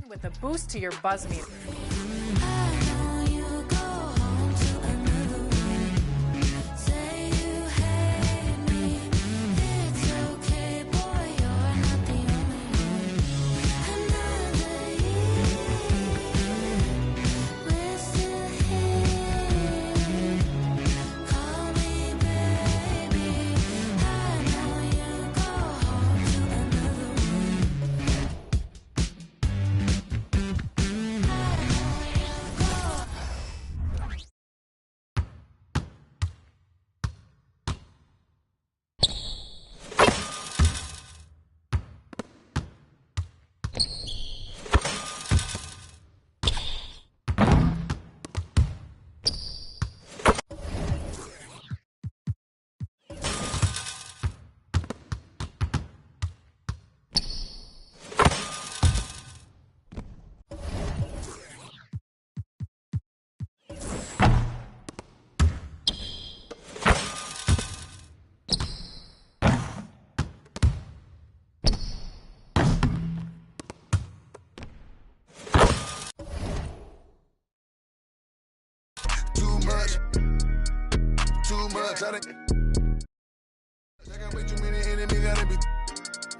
with a boost to your buzz meter. I got way too many enemies, gotta be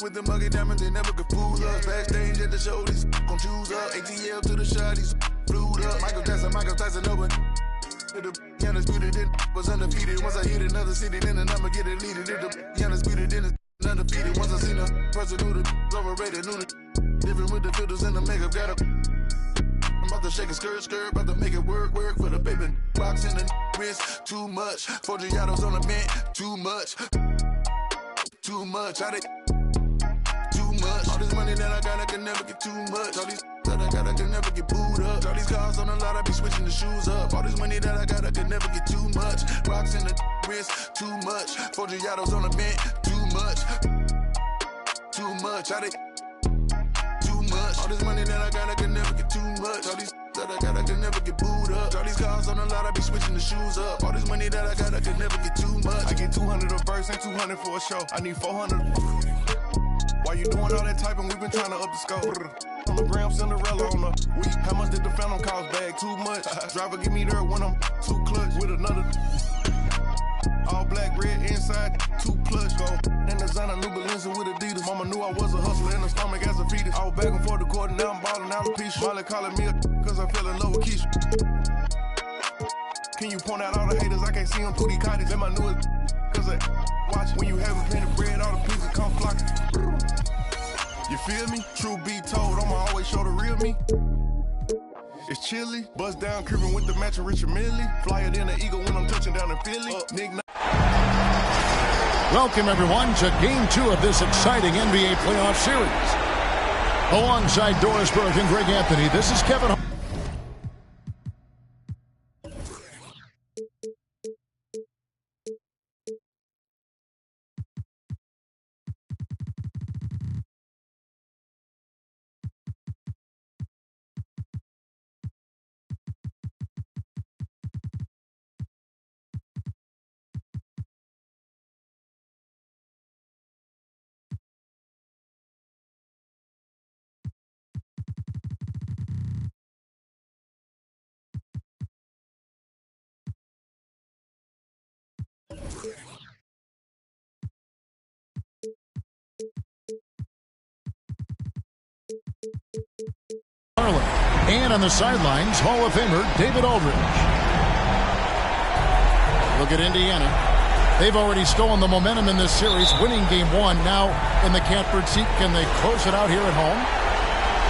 with the muggy diamonds, they never could fool us. Backstage at the show, these gon' choose up. ATL to the shot, these flew up. Michael Tyson, no one. The undisputed, then was undefeated. Once I hit another city, then I'ma get it leaded. The undisputed, then it's undefeated. Once I seen a person who the overrated, knew the different with the filters and the makeup, got a. I'm about to shake a skirt, about to make it work for the baby. Box in the wrist, too much. 4 Giottos on the mint, too much. I did too much. All this money that I got, I can never get too much. All these that I got, I can never get booed up. All these cars on the lot, I be switching the shoes up. All this money that I got, I can never get too much. Rocks in the wrist, too much. 4 Giottos on the mint, too much. I did too much. All this money that I got, I can never get too much. All these that I got, I can never get booed up. All these cars on the lot, I be switching the shoes up. All this money that I got, I can never get too much. I get 200 a verse and 200 for a show. I need 400. Why you doing all that typing? We been trying to up the score. On the gram, Cinderella on the week. How much did the phantom cost? Bag too much. Driver give me there when I'm too clutch with another. All black, red inside, 2 clutch go. Then designer new Balenci with Adidas. Mama knew I was a hustler in the stomach as a fetus. I was back and forth the court and now I'm balling out a piece. Molly calling me cause I fell in love with Keisha. Can you point out all the haters? I can't see them through these cottage. Let my newest cause I watch when you having plenty of bread, all the pieces come flocking. You feel me? True be told, I'ma always show the real me. It's chilly, bust down cribbing with the matching Richard Millie. Flyer than an eagle when I'm touching down in Philly. Welcome everyone to Game 2 of this exciting NBA playoff series. Alongside Doris Burke and Greg Anthony, this is Kevin. And on the sidelines, Hall of Famer David Aldridge. Look at Indiana. They've already stolen the momentum in this series, winning Game 1. Now in the catbird seat, can they close it out here at home?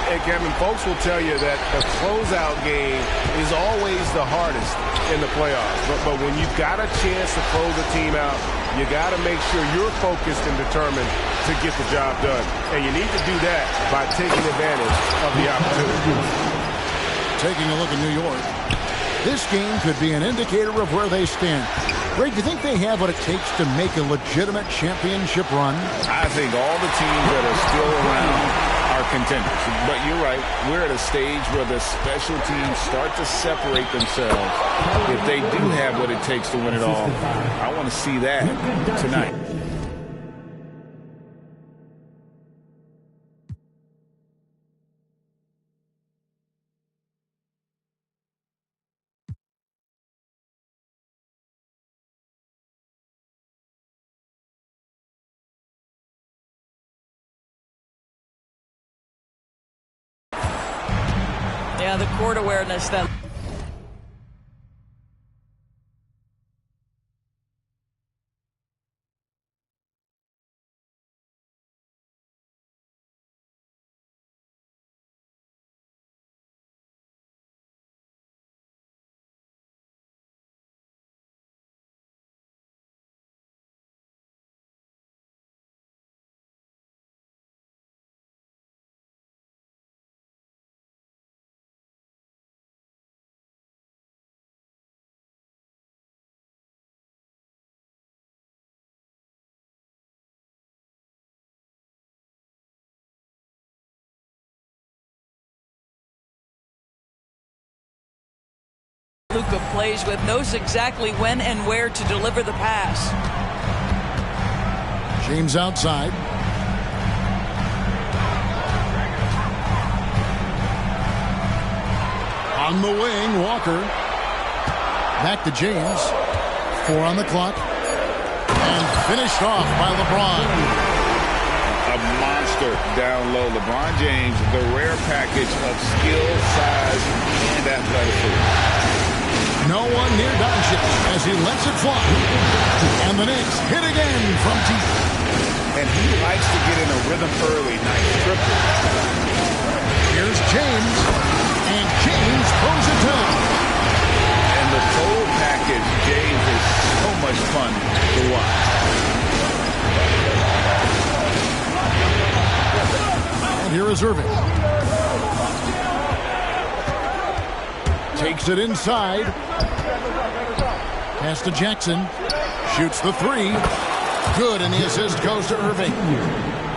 Hey, Kevin, folks will tell you that the closeout game is always the hardest in the playoffs. But when you've got a chance to close a team out, you got to make sure you're focused and determined to get the job done. And you need to do that by taking advantage of the opportunity. Taking a look at New York. This game could be an indicator of where they stand. Greg, do you think they have what it takes to make a legitimate championship run? I think all the teams that are still around are contenders. But you're right, we're at a stage where the special teams start to separate themselves. If they do have what it takes to win it all, I want to see that tonight. Yeah, the court awareness that Luka plays with, knows exactly when and where to deliver the pass. James outside. On the wing, Walker. Back to James. 4 on the clock. And finished off by LeBron. A monster down low. LeBron James, the rare package of skill, size, and athleticism. No one near Doncic as he lets it fly. And the Knicks hit again from deep. And he likes to get in a rhythm early. Nice triple. Here's James. And James throws it down. And the total package, James, is so much fun to watch. And here is Irving. Takes it inside. Pass to Jackson. Shoots the 3. Good, and the assist goes to Irving.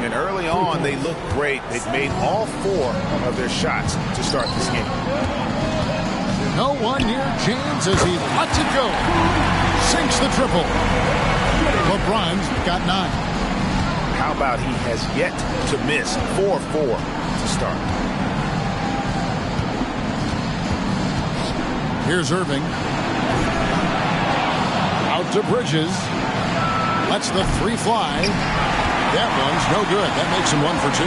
And early on, they looked great. They've made all 4 of their shots to start this game. No one near James as he lets it go. Sinks the triple. LeBron's got 9. How about he has yet to miss 4-4 to start? Here's Irving. Out to Bridges. Lets the 3 fly. That one's no good. That makes him 1 for 2.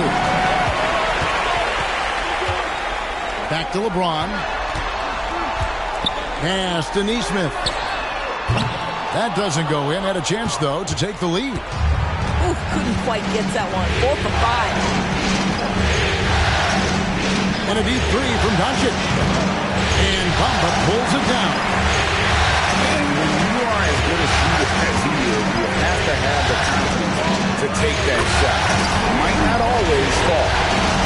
Back to LeBron. Pass to Nesmith. That doesn't go in. Had a chance, though, to take the lead. Ooh, couldn't quite get that one. 4 for 5. And a deep 3 from Doncic. And Bamba pulls it down. And when you are as good a shooter as he is, you have to have the confidence to take that shot. It might not always fall.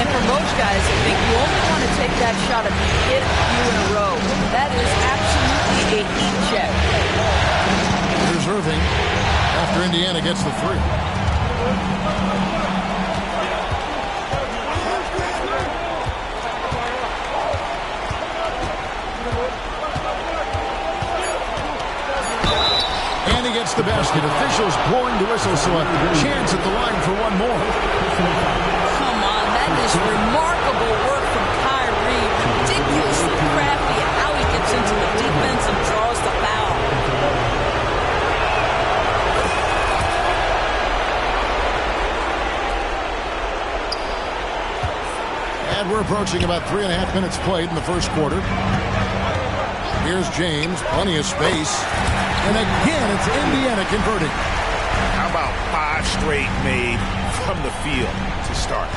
And for most guys, I think you only want to take that shot if you hit a few in a row. That is absolutely a heat check. Here's Irving after Indiana gets the 3. And he gets the basket. Officials blowing the whistle, so a chance at the line for one more. Come on, that is remarkable work from Kyrie. Ridiculously crafty at how he gets into the defense and draws the foul. And we're approaching about 3.5 minutes played in the first quarter. Here's James, plenty of space. And again, it's Indiana converting. How about 5 straight made from the field to start?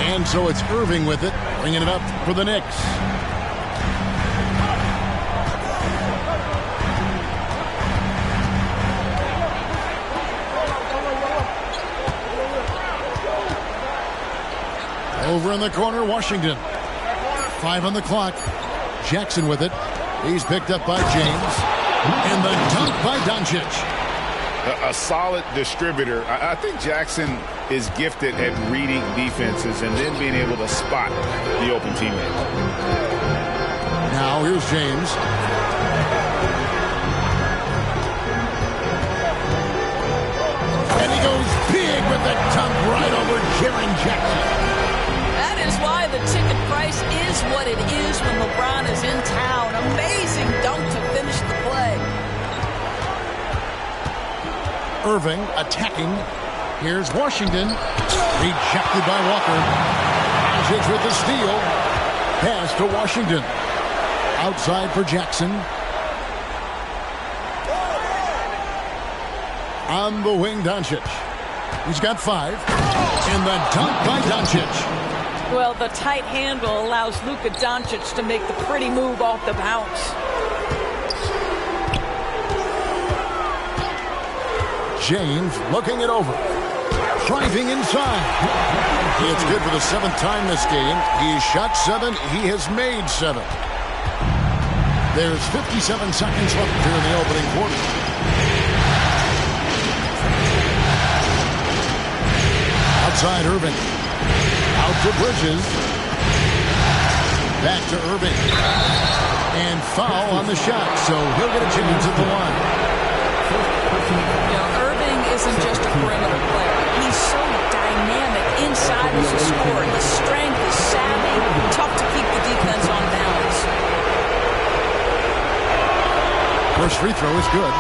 And so it's Irving with it, bringing it up for the Knicks. Over in the corner, Washington. 5 on the clock. Jackson with it. He's picked up by James. And the dunk by Doncic. A solid distributor. I think Jackson is gifted at reading defenses and then being able to spot the open teammate. Now here's James. And he goes big with the dunk right over Jaren Jackson. That is why the ticket price is what it is when LeBron is in town. Amazing dunk to finish the play. Irving attacking. Here's Washington. Rejected by Walker. Doncic with the steal. Pass to Washington. Outside for Jackson. On the wing, Doncic. He's got 5. And the dunk by Doncic. Well, the tight handle allows Luka Doncic to make the pretty move off the bounce. James looking it over. Driving inside. It's good for the 7th time this game. He shot 7. He has made 7. There's 57 seconds left here in the opening quarter. Outside Irving. Out to Bridges. Back to Irving. And foul on the shot, so he'll get a chance at the line. Irving isn't just a perimeter player. He's so dynamic inside as a scorer. His strength, his savvy, tough to keep the defense on balance. First free throw is good.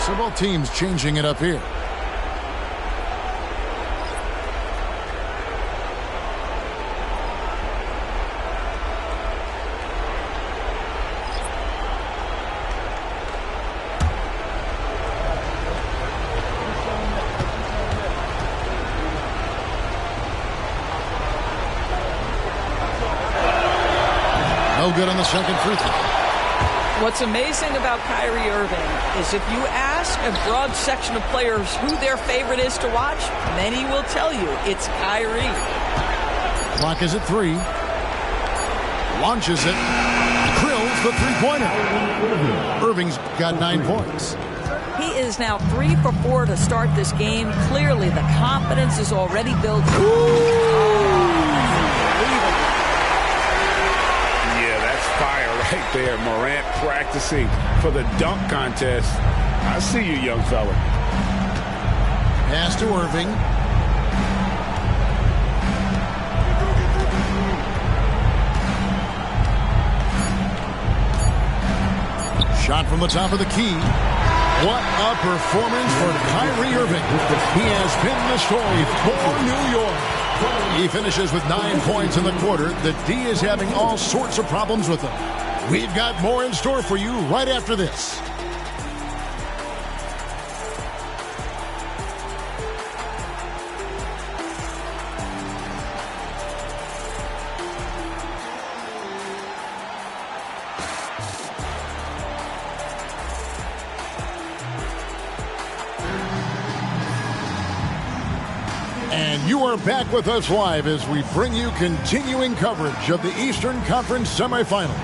So both teams changing it up here. No good on the second free throw. What's amazing about Kyrie Irving is if you ask a broad section of players who their favorite is to watch, many will tell you it's Kyrie. Clock is at 3. Launches it. Drills the three-pointer. Irving's got 9 points. He is now 3 for 4 to start this game. Clearly, the confidence is already built. Right there, Morant practicing for the dunk contest. I see you, young fella. Pass to Irving. Shot from the top of the key. What a performance for Kyrie Irving. He has been the story for New York. He finishes with 9 points in the quarter. The D is having all sorts of problems with him. We've got more in store for you right after this. And you are back with us live as we bring you continuing coverage of the Eastern Conference semifinals.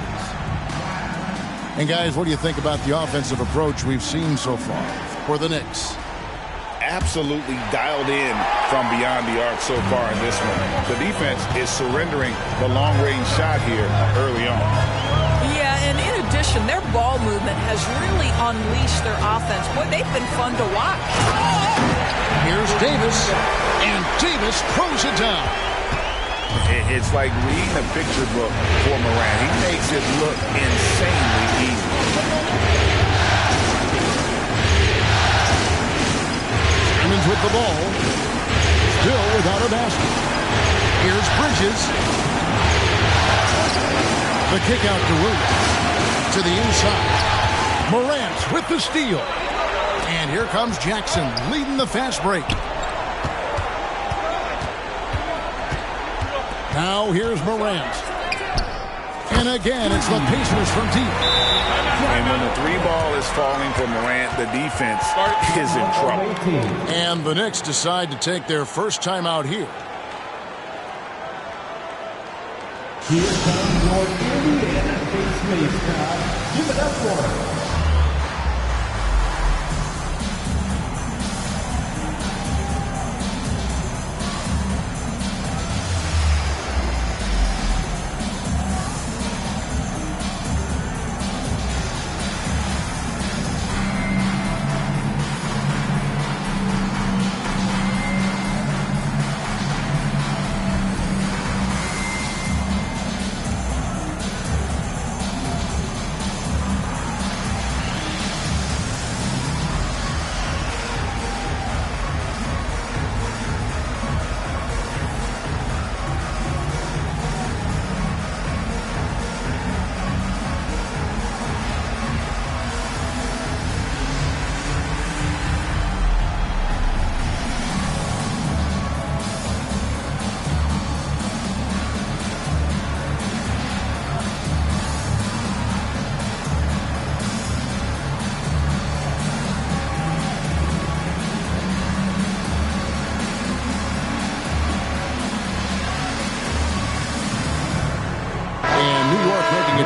And guys, what do you think about the offensive approach we've seen so far for the Knicks? Absolutely dialed in from beyond the arc so far in this one. The defense is surrendering the long-range shot here early on. Yeah, and in addition, their ball movement has really unleashed their offense. Boy, they've been fun to watch. Here's Davis, and Davis throws it down. It's like reading a picture book for Morant. He makes it look insanely easy. Simmons with the ball. Still without a basket. Here's Bridges. The kick out to Williams. To the inside. Morant with the steal. And here comes Jackson leading the fast break. Now here's Morant. And again, it's the Pacers from deep. And when the 3-ball is falling for Morant, the defense is in trouble. And the Knicks decide to take their first time out here. Here comes your Indiana face mascot. Give it up for him.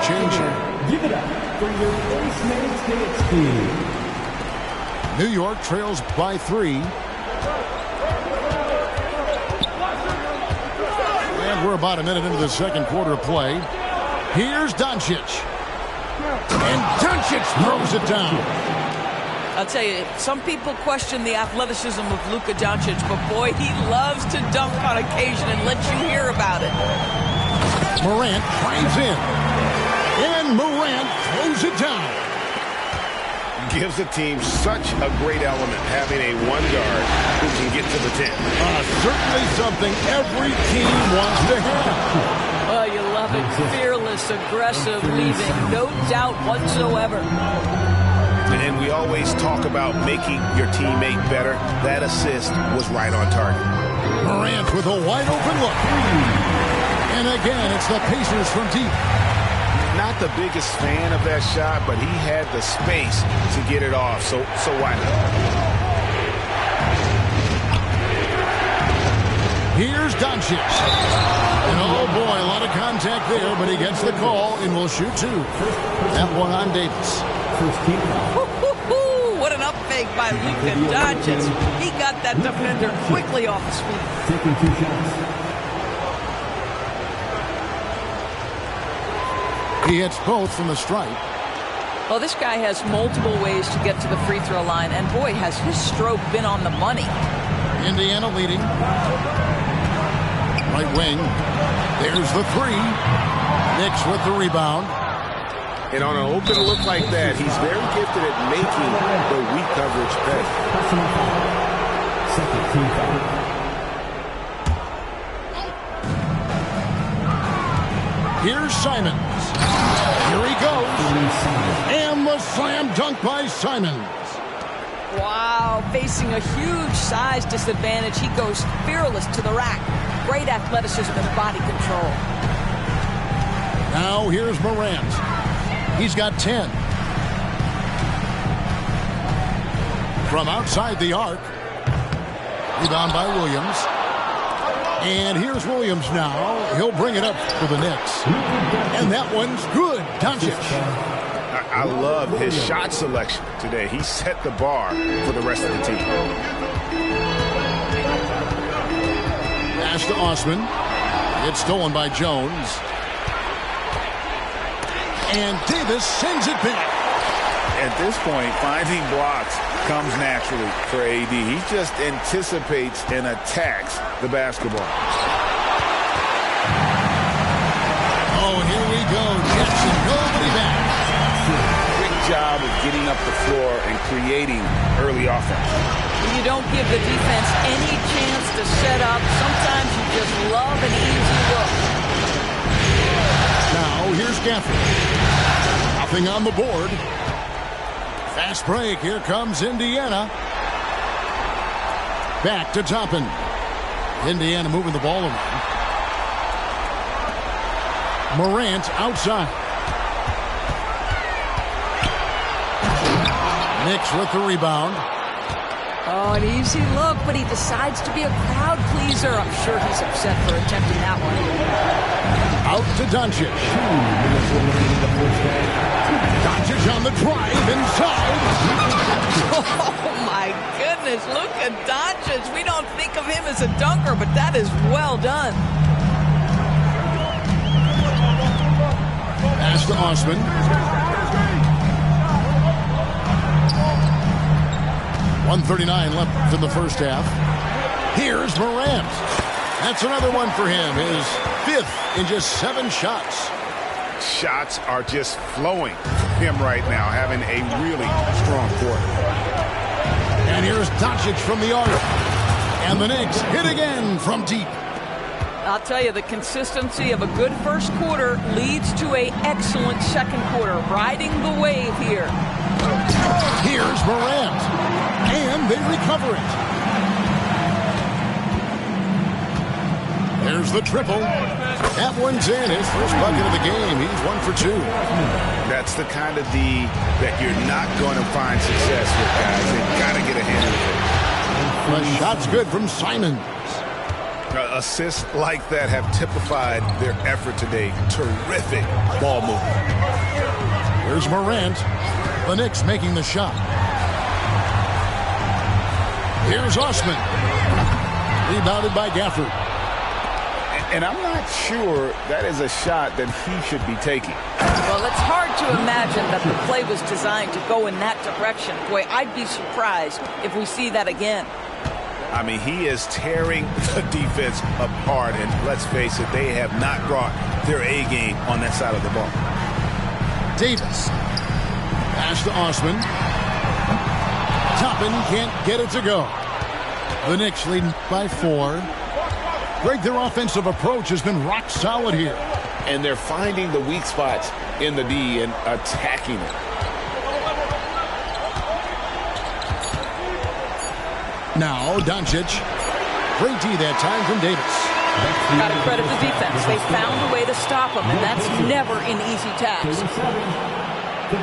a change here. Give it up for your face mates team. New York trails by 3. And we're about a minute into the second quarter of play. Here's Doncic. And Doncic throws it down. I'll tell you, some people question the athleticism of Luka Doncic, but boy, he loves to dunk on occasion and let you hear about it. Morant drives in. And Morant throws it down. Gives the team such a great element having a one guard who can get to the 10. Certainly something every team wants to have. Oh, you love it. Fearless, aggressive, leaving. No doubt whatsoever. And we always talk about making your teammate better. That assist was right on target. Morant with a wide open look. And again, it's the Pacers from deep. Not the biggest fan of that shot, but he had the space to get it off. So why not? Here's Doncic. And oh boy, a lot of contact there, but he gets the call and will shoot 2. That one on Davis. What an up fake by Luka Doncic. He got that defender quickly off his feet. Taking 2 shots. He hits both from the stripe. Well, this guy has multiple ways to get to the free throw line, and boy, has his stroke been on the money. Indiana leading. Right wing. There's the 3. Knicks with the rebound. And on an open look like that, he's very gifted at making the weak coverage pay. Second team foul. Here's Simons. Here he goes. And the slam dunk by Simons. Wow, facing a huge size disadvantage. He goes fearless to the rack. Great athleticism and body control. Now here's Morant. He's got 10. From outside the arc. Rebound by Williams. And here's Williams now. He'll bring it up for the Knicks. And that one's good. Doncic. I love his shot selection today. He set the bar for the rest of the team. Pass to Osman. It's stolen by Jones. And Davis sends it back. At this point, finding blocks comes naturally for AD. He just anticipates and attacks the basketball. Oh, here we go. Jackson, nobody back. Quick job of getting up the floor and creating early offense. You don't give the defense any chance to set up. Sometimes you just love an easy look. Now, here's Gafford. Nothing on the board. Fast break. Here comes Indiana. Back to Toppin. Indiana moving the ball around. Morant outside. Knicks with the rebound. Oh, an easy look, but he decides to be a crowd pleaser. I'm sure he's upset for attempting that one. Out to Doncic. Doncic on the drive inside. Oh, my goodness. Look at Doncic. We don't think of him as a dunker, but that is well done. Pass to Osman. .139 left in the first half. Here's Morant. That's another one for him. His 5th in just 7 shots. Shots are just flowing from him right now, having a really strong quarter. And here's Doncic from the arc. And the Knicks hit again from deep. I'll tell you, the consistency of a good first quarter leads to an excellent second quarter. Riding the wave here. Here's Morant. And they recover it. There's the triple. That one's in. His first bucket of the game. He's 1 for 2. That's the kind of D that you're not going to find success with, guys. They've got to get a hand in it. The shot's good from Simons. Assists like that have typified their effort today. Terrific ball movement. Here's Morant. The Knicks making the shot. Here's Osman. Rebounded by Gafford. And I'm not sure that is a shot that he should be taking. Well, it's hard to imagine that the play was designed to go in that direction. Boy, I'd be surprised if we see that again. I mean, he is tearing the defense apart. And let's face it, they have not brought their A game on that side of the ball. Davis. Pass to Osman. Toppin can't get it to go. The Knicks leading by 4. Greg, their offensive approach has been rock solid here. And they're finding the weak spots in the D and attacking it. Now, Doncic. Great D that time from Davis. Got to credit the defense. They found a way to stop him, and that's never an easy task.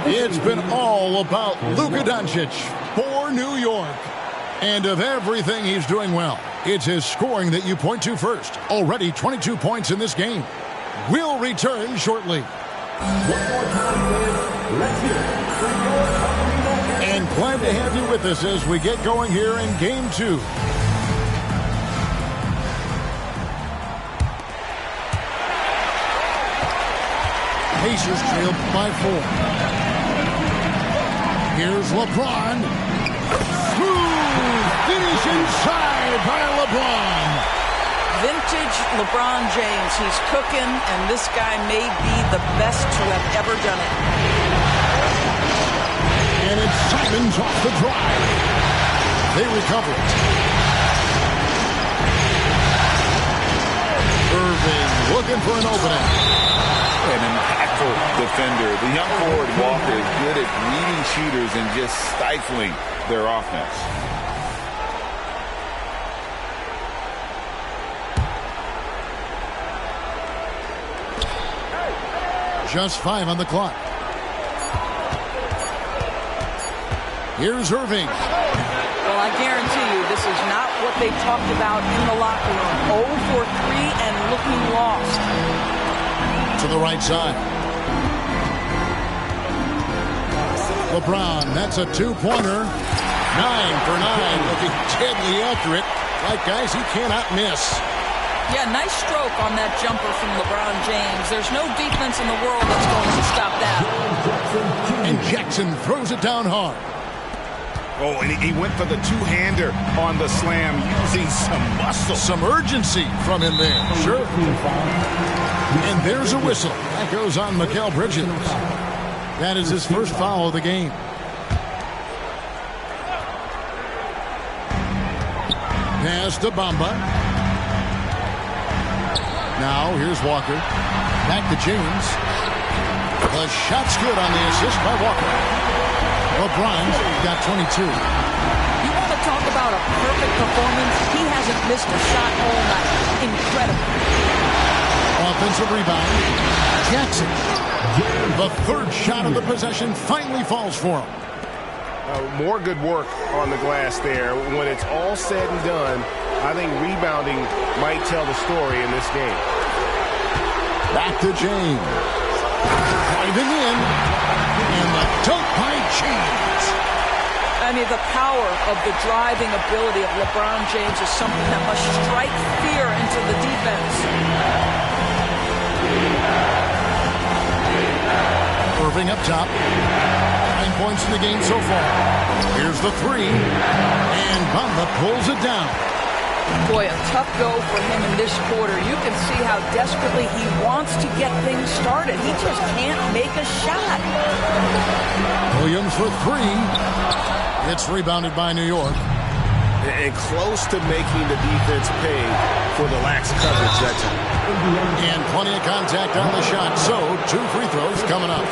It's been all about Luka Doncic for New York. And of everything he's doing well, it's his scoring that you point to first. Already 22 points in this game. We'll return shortly. And glad to have you with us as we get going here in Game 2. Pacers trail by 4. Here's LeBron. Smooth finish inside by LeBron. Vintage LeBron James. He's cooking, and this guy may be the best to have ever done it. And it's Simons off the drive. They recover it. Irving looking for an opening. An impactful defender. The young forward Walker is good at reading shooters and just stifling their offense. Just 5 on the clock. Here's Irving. Well, I guarantee you this is not what they talked about in the locker room. 0 for 3 and looking lost. To the right side. LeBron, that's a 2-pointer. 9 for 9, looking deadly accurate. Like guys he cannot miss. Yeah, nice stroke on that jumper from LeBron James. There's no defense in the world that's going to stop that. And Jackson throws it down hard. Oh, and he went for the two-hander on the slam, using some muscle. Some urgency from him there. Sure. And there's a whistle. That goes on Mikal Bridges. That is his first foul of the game. Pass to Bamba. Now here's Walker. Back to James. The shot's good on the assist by Walker. LeBron's got 22. You want to talk about a perfect performance? He hasn't missed a shot all night. Incredible. Offensive rebound. Jackson. The third shot of the possession finally falls for him. More good work on the glass there. When it's all said and done, I think rebounding might tell the story in this game. Back to James. Driving in. And the dunk by James. I mean, the power of the driving ability of LeBron James is something that must strike fear into the defense. Irving up top. 9 points in the game so far. Here's the 3. And Bamba pulls it down. Boy, a tough go for him in this quarter. You can see how desperately he wants to get things started. He just can't make a shot. Williams for 3. It's rebounded by New York. And close to making the defense pay for the lax coverage that time. And plenty of contact on the shot. So, 2 free throws coming up.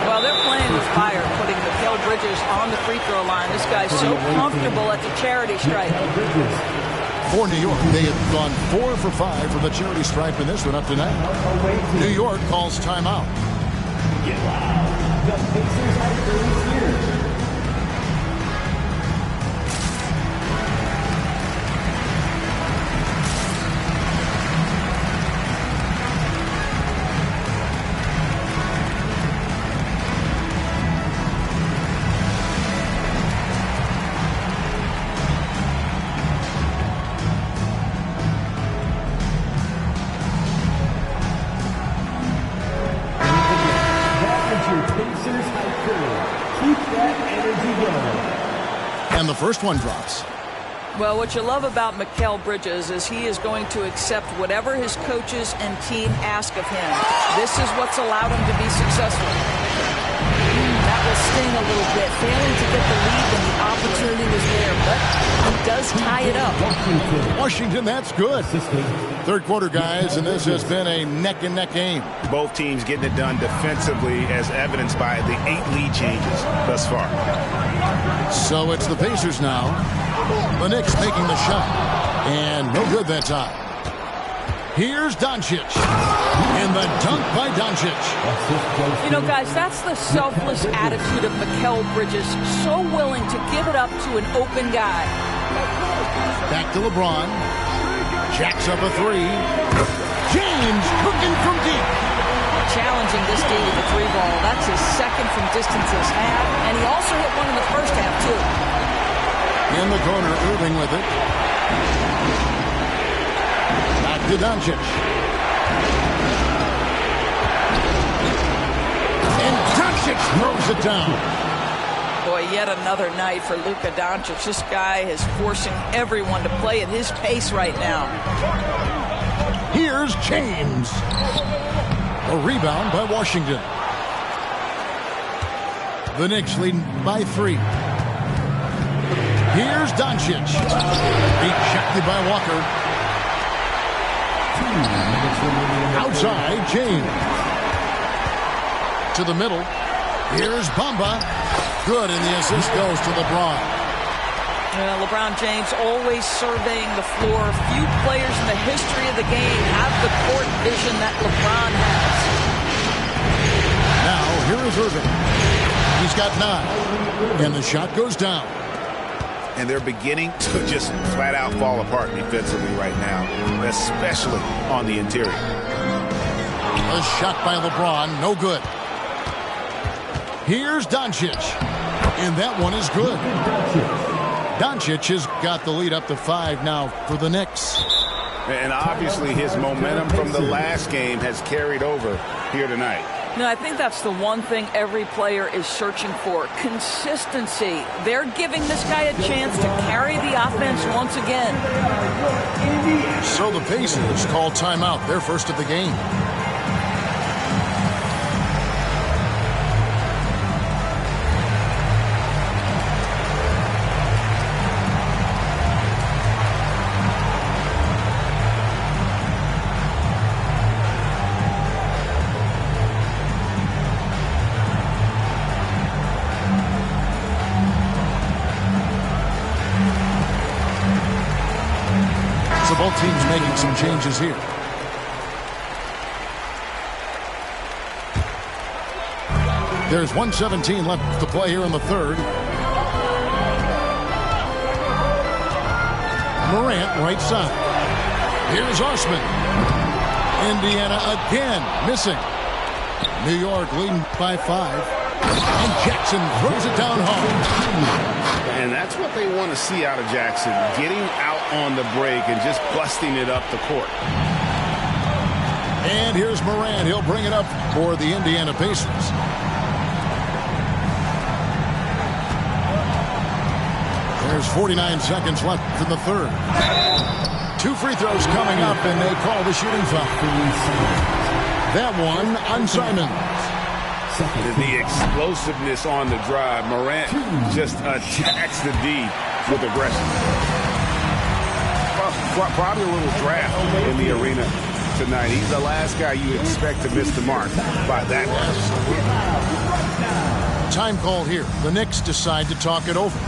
Well, they're playing with fire, putting Mikal Bridges on the free throw line. This guy's so comfortable at the charity stripe. For New York, they have gone 4 for 5 from the charity stripe in this one up to now. New York calls timeout. The Pacers have 30 years. And the first one drops. Well, what you love about Mikal Bridges is he is going to accept whatever his coaches and team ask of him. This is what's allowed him to be successful. That will sting a little bit. Failing to get the lead when the opportunity was there, but he does tie it up. Washington, that's good. Third quarter, guys, and this has been a neck-and-neck game. Both teams getting it done defensively, as evidenced by the 8 lead changes thus far. So it's the Pacers now. The Knicks making the shot. And no good that time. Here's Doncic. And the dunk by Doncic. You know, guys, that's the selfless attitude of Mikal Bridges. So willing to give it up to an open guy. Back to LeBron. Jacks up a 3. James cooking from deep. Challenging this D with the 3-ball. That's his second from distance this half. And he also hit one in the first half, too. In the corner, Irving with it. Back to Doncic. And Doncic throws it down. Boy, yet another night for Luka Doncic. This guy is forcing everyone to play at his pace right now. Here's James. A rebound by Washington. The Knicks leading by 3. Here's Doncic. Ejected by Walker. Outside, James. To the middle. Here's Bamba. Good, and the assist goes to LeBron. LeBron James always surveying the floor. Few players in the history of the game have the court vision that LeBron has. Now, here is Irving. He's got 9. And the shot goes down. And they're beginning to just flat out fall apart defensively right now, especially on the interior. A shot by LeBron, no good. Here's Doncic. And that one is good. Doncic has got the lead up to 5 now for the Knicks. And obviously his momentum from the last game has carried over here tonight. No, I think that's the one thing every player is searching for. Consistency. They're giving this guy a chance to carry the offense once again. So the Pacers call timeout, their first of the game. Both teams making some changes here. There's 1:17 left to play here in the third. Morant right side. Here's Osman. Indiana again missing. New York leading by 5. And Jackson throws it down hard. And that's what they want to see out of Jackson, getting out on the break and just busting it up the court. And here's Morant. He'll bring it up for the Indiana Pacers. There's 49 seconds left in the third. 2 free throws coming up, and they call the shooting foul. That one on Simon. The explosiveness on the drive. Morant just attacks the D with aggression. Probably a little draft in the arena tonight. He's the last guy you expect to miss the mark by that much. Time call here. The Knicks decide to talk it over.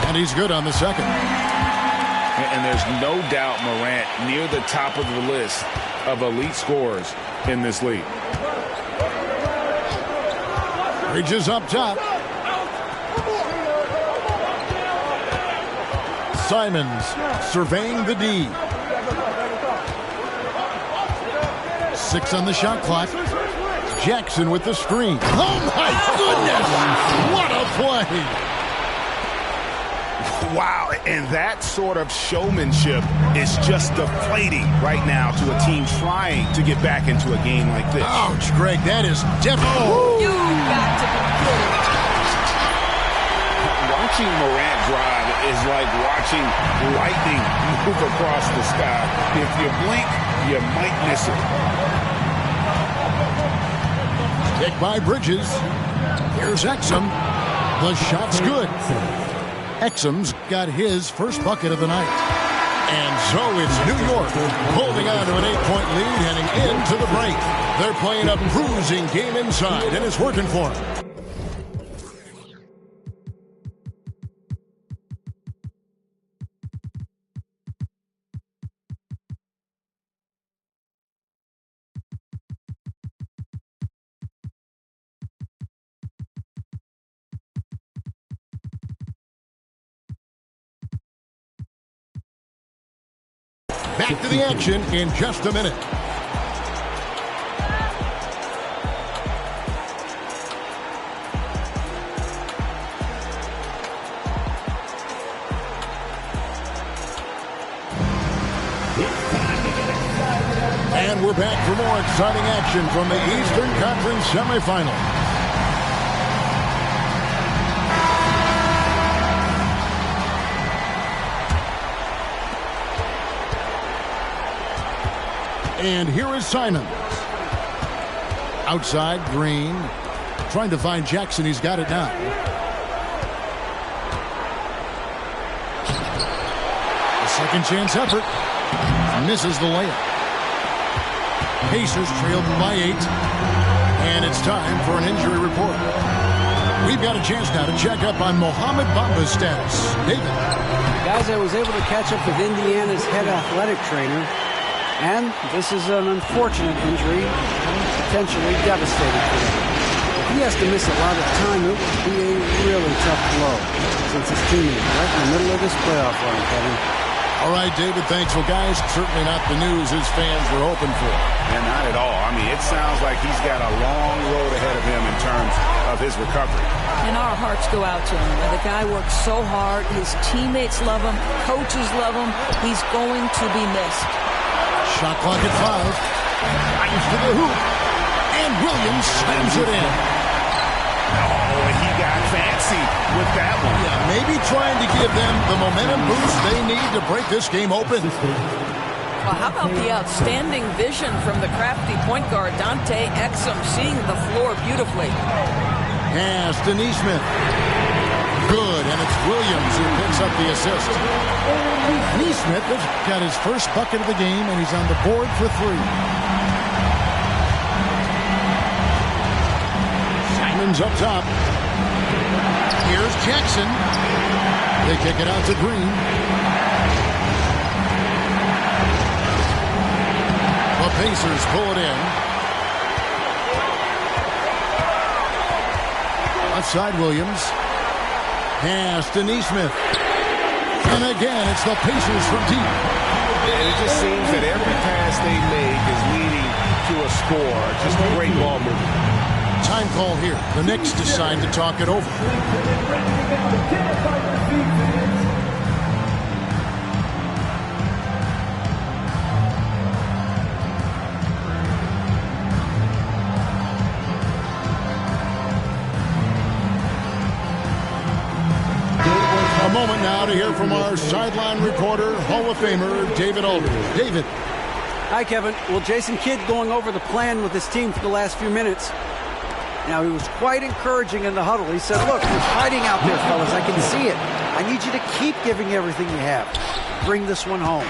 And he's good on the second. And there's no doubt Morant near the top of the list of elite scorers in this league. Bridges up top. Simons surveying the D. 6 on the shot clock. Jackson with the screen. Oh, my goodness! What a play! Wow, and that sort of showmanship is just deflating right now to a team trying to get back into a game like this. Ouch, Greg, that is definitely... You got to be kidding. Watching Morant drive is like watching lightning move across the sky. If you blink, you might miss it. Pick by Bridges. Here's Exum. The shot's good. Exum's got his first bucket of the night. And so it's New York holding on to an 8-point lead heading into the break. They're playing a bruising game inside, and it's working for them. Back to the action in just a minute. And we're back for more exciting action from the Eastern Conference semifinal. And here is Simons. Outside, Green. Trying to find Jackson. He's got it now. A second chance effort. Misses the layup. Pacers trailed by 8. And it's time for an injury report. We've got a chance now to check up on Mohamed Bamba's status. David. Guys, I was able to catch up with Indiana's head athletic trainer. And this is an unfortunate injury, potentially devastating for him. If he has to miss a lot of time, it would be a really tough blow, since his team is right in the middle of this playoff run, Kevin. All right, David, thanks. Well, guys, certainly not the news his fans were hoping for. And not at all. I mean, it sounds like he's got a long road ahead of him in terms of his recovery. And our hearts go out to him. The guy works so hard. His teammates love him. Coaches love him. He's going to be missed. Shot clock at 5. Finds to the hoop. And Williams slams it in. Oh, he got fancy with that one. Yeah, maybe trying to give them the momentum boost they need to break this game open. Well, how about the outstanding vision from the crafty point guard, Dante Exum, seeing the floor beautifully. Pass to Neesmith. Good, and it's Williams who picks up the assist. Neesmith has got his first bucket of the game, and he's on the board for 3. Simons up top. Here's Jackson. They kick it out to Green. The Pacers pull it in. Outside Williams. Pass to Neesmith. And again, it's the Pacers from deep. And it just seems that every pass they make is leading to a score. Just a great ball movement. Time call here. The Knicks decide to talk it over. A moment now to hear from our sideline reporter, Hall of Famer, David Aldridge. David. Hi, Kevin. Well, Jason Kidd going over the plan with his team for the last few minutes. Now, he was quite encouraging in the huddle. He said, look, there's fighting out there, fellas. I can see it. I need you to keep giving everything you have. Bring this one home.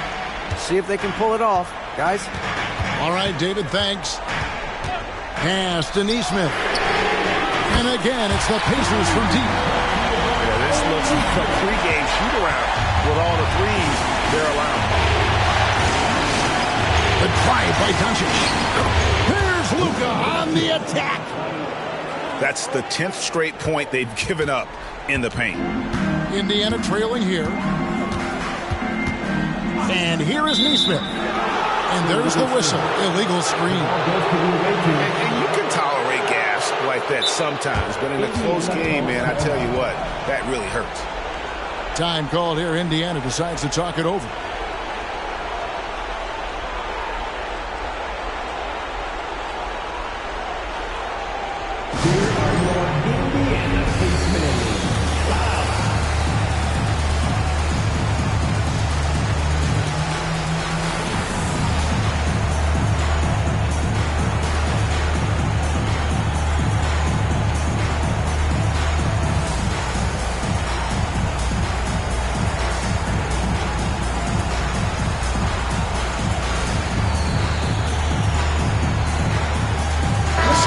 See if they can pull it off. Guys? All right, David, thanks. Pass to Neesmith. And again, it's the Pacers from deep. Yeah, this looks like a pregame shoot-around with all the threes they're allowing. The drive by Doncic. Here's Luka on the attack. That's the 10th straight point they've given up in the paint. Indiana trailing here. And here is Neesmith. And there's the whistle. Illegal screen. And you can tolerate gas like that sometimes, but in a close game, man, I tell you what, that really hurts. Time called here. Indiana decides to talk it over.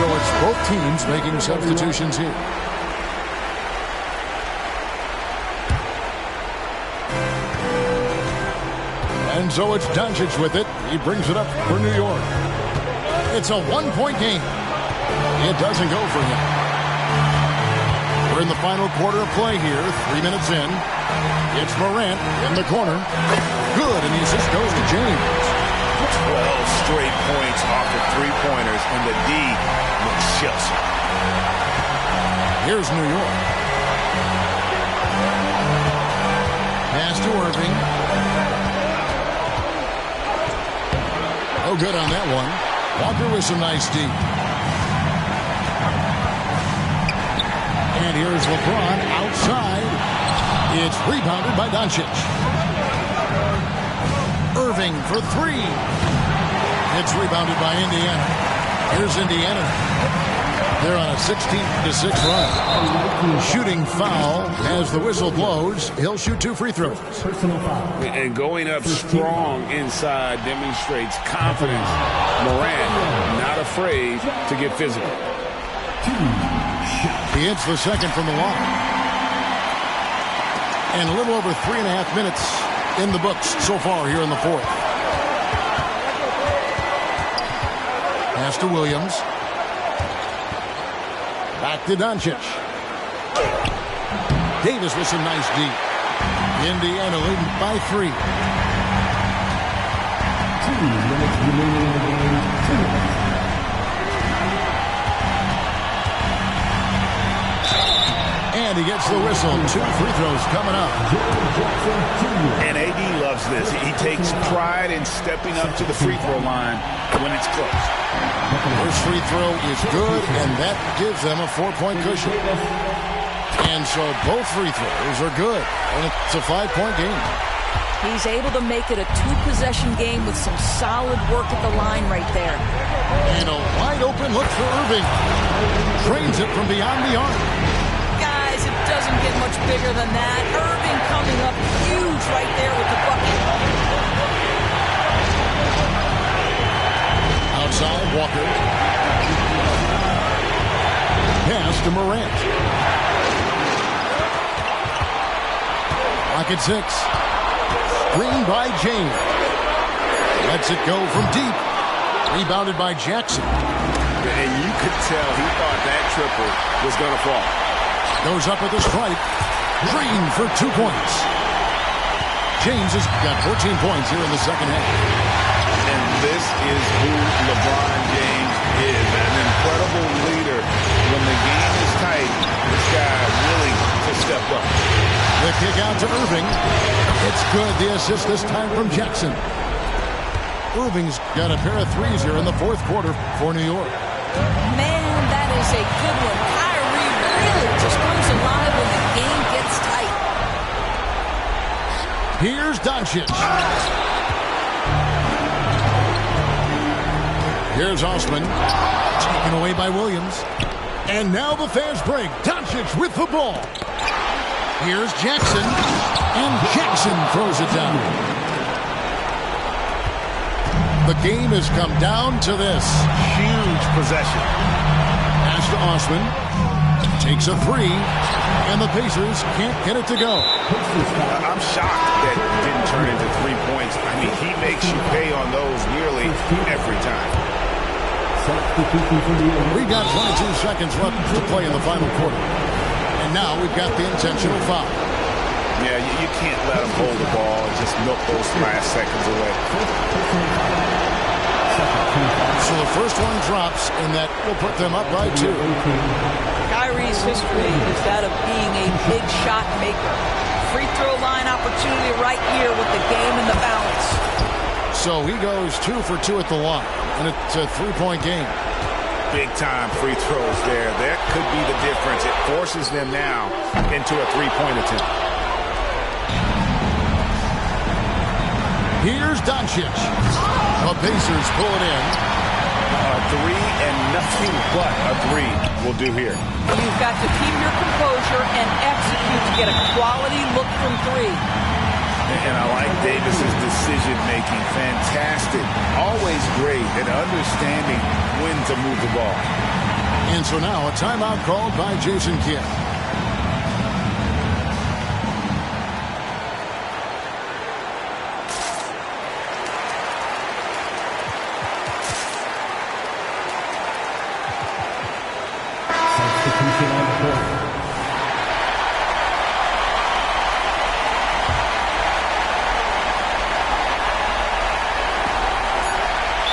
So it's both teams making substitutions here. And so it's Doncic with it. He brings it up for New York. It's a one-point game. It doesn't go for him. We're in the final quarter of play here. 3 minutes in. It's Morant in the corner. Good, and the assist goes to James. 12 straight points off the three-pointers, and the D looks Chelsea. Here's New York. Pass to Irving. No good on that one. Walker with some nice D. And here's LeBron outside. It's rebounded by Doncic. Irving for three. It's rebounded by Indiana. Here's Indiana. They're on a 16-6 run. Shooting foul as the whistle blows. He'll shoot 2 free throws. And going up strong inside demonstrates confidence. Morant not afraid to get physical. He hits the second from the line. And a little over 3.5 minutes in the books so far here in the fourth. Pass to Williams. Back to Doncic. Davis with some nice D. Indiana leading by 3. 2 minutes remaining in the game. And he gets the whistle. 2 free throws coming up. And AD loves this. He takes pride in stepping up to the free throw line when it's close. First free throw is good, and that gives them a 4-point cushion. And so both free throws are good, and it's a 5-point game. He's able to make it a 2-possession game with some solid work at the line right there. And a wide open look for Irving. Trains it from beyond the arc. Guys, it doesn't get much bigger than that. Irving coming up huge right there with the bucket. Outside, Walker. Pass to Morant. Rocket 6. Screen by James. Lets it go from deep. Rebounded by Jackson. And you could tell he thought that triple was going to fall. Goes up with a strike. Green for 2 points. James has got 14 points here in the second half. And this is who LeBron James is, an incredible leader. When the game is tight, this guy willing to step up. The kick out to Irving. It's good. The assist this time from Jackson. Irving's got a pair of threes here in the fourth quarter for New York. Man, that is a good one. Kyrie really just comes alive when the game gets tight. Here's Doncic. Here's Osman. Taken away by Williams. And now the fast break. Doncic with the ball. Here's Jackson. And Jackson throws it down. The game has come down to this. Huge possession. Pass to Osman. Takes a three. And the Pacers can't get it to go. I'm shocked that it didn't turn into 3 points. I mean, he makes you pay on those nearly every time. We've got 22 seconds left to play in the final quarter. And now we've got the intentional foul. Yeah, you can't let them hold the ball and just milk those last seconds away. So the first one drops, and that will put them up by 2. Kyrie's history is that of being a big shot maker. Free throw line opportunity right here with the game in the balance. So he goes 2 for 2 at the line, and it's a 3-point game. Big-time free throws there. That could be the difference. It forces them now into a 3-point attempt. Here's Doncic. The Pacers pull it in. A 3 and nothing but a 3 will do here. You've got to keep your composure and execute to get a quality look from 3. And I like Davis's decision-making. Fantastic. Always great at understanding when to move the ball. And so now a timeout called by Jason Kidd. Substitution on the court.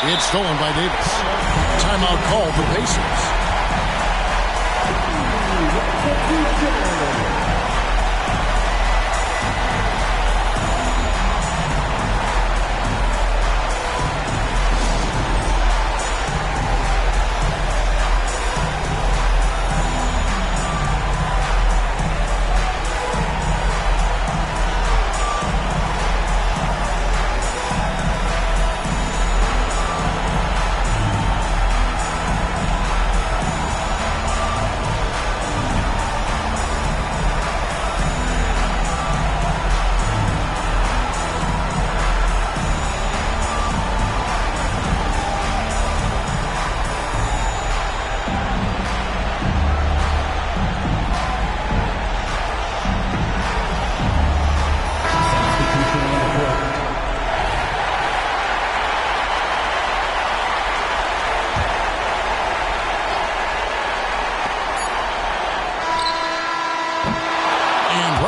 It's stolen by Davis. Timeout call for Pacers.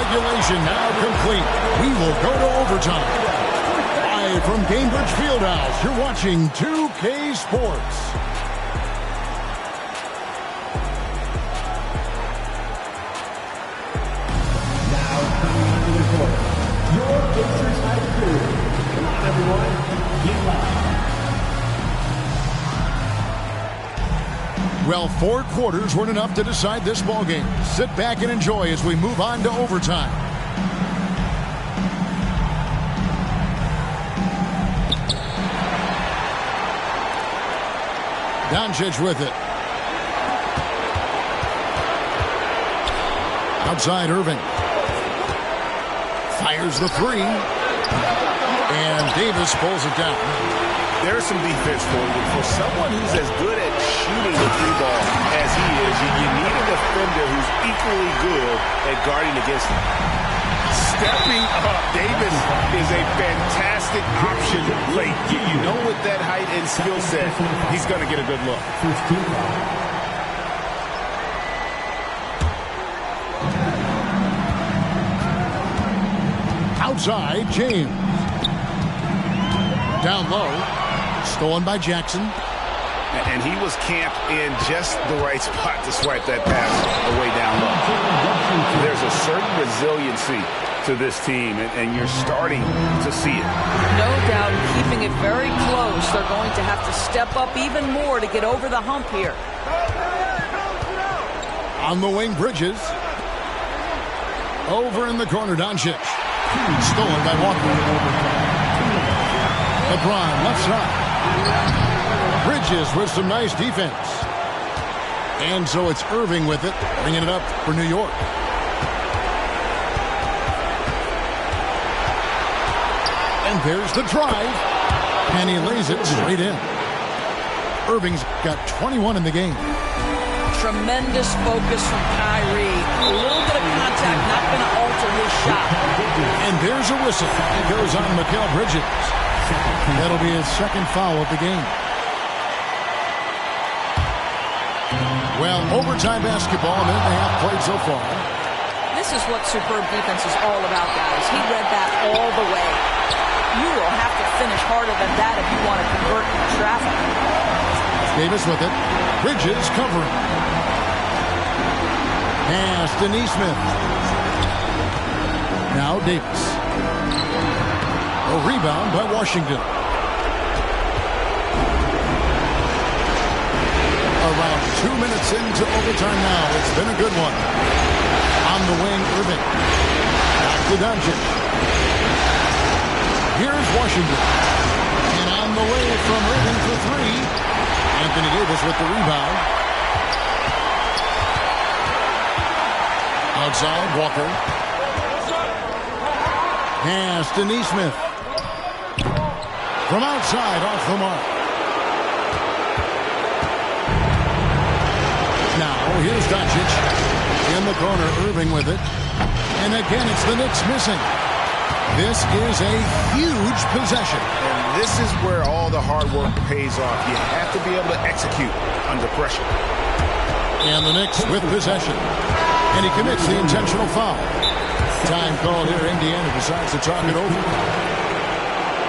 Regulation now complete. We will go to overtime. Live from Gainbridge Fieldhouse, you're watching 2K Sports. Now coming onto the court, your Pacers high crew. Come on, everyone, get loud. Well, 4 quarters weren't enough to decide this ballgame. Sit back and enjoy as we move on to overtime. Doncic with it. Outside Irving. Fires the 3. And Davis pulls it down. There's some defense for you. For someone who's as good at shooting the 3-ball as he is, you need a defender who's equally good at guarding against him. Stepping up, Davis is a fantastic option late. You know with that height and skill set, he's going to get a good look. Outside, James. Down low. Stolen by Jackson. And he was camped in just the right spot to swipe that pass away down low. There's a certain resiliency to this team, and you're starting to see it. No doubt, keeping it very close. They're going to have to step up even more to get over the hump here. On the wing, Bridges. Over in the corner, Doncic. Stolen by Walker. LeBron, left side. Bridges with some nice defense. And so it's Irving with it, bringing it up for New York. And there's the drive. And he lays it straight in. Irving's got 21 in the game. Tremendous focus from Kyrie. A little bit of contact, not going to alter his shot. And there's a whistle. It goes on Mikal Bridges. That'll be his second foul of the game. Well, overtime basketball, a minute and a half played so far. This This is what superb defense is all about, guys. He read that all the way. You will have to finish harder than that if you want to convert traffic. Davis with it. Bridges covering. Pass to Neesmith. Now Davis. A rebound by Washington. Around 2 minutes into overtime now. It's been a good one. On the wing, Irving. Back to Doncic. Here's Washington. And on the way from Irving for three. Anthony Davis with the rebound. Outside, Walker. Pass to Neesmith. From outside, off the mark. Now, here's Doncic. In the corner, Irving with it. And again, it's the Knicks missing. This is a huge possession. And this is where all the hard work pays off. You have to be able to execute under pressure. And the Knicks with possession. And he commits the intentional foul. Time called here. Indiana decides to talk it over.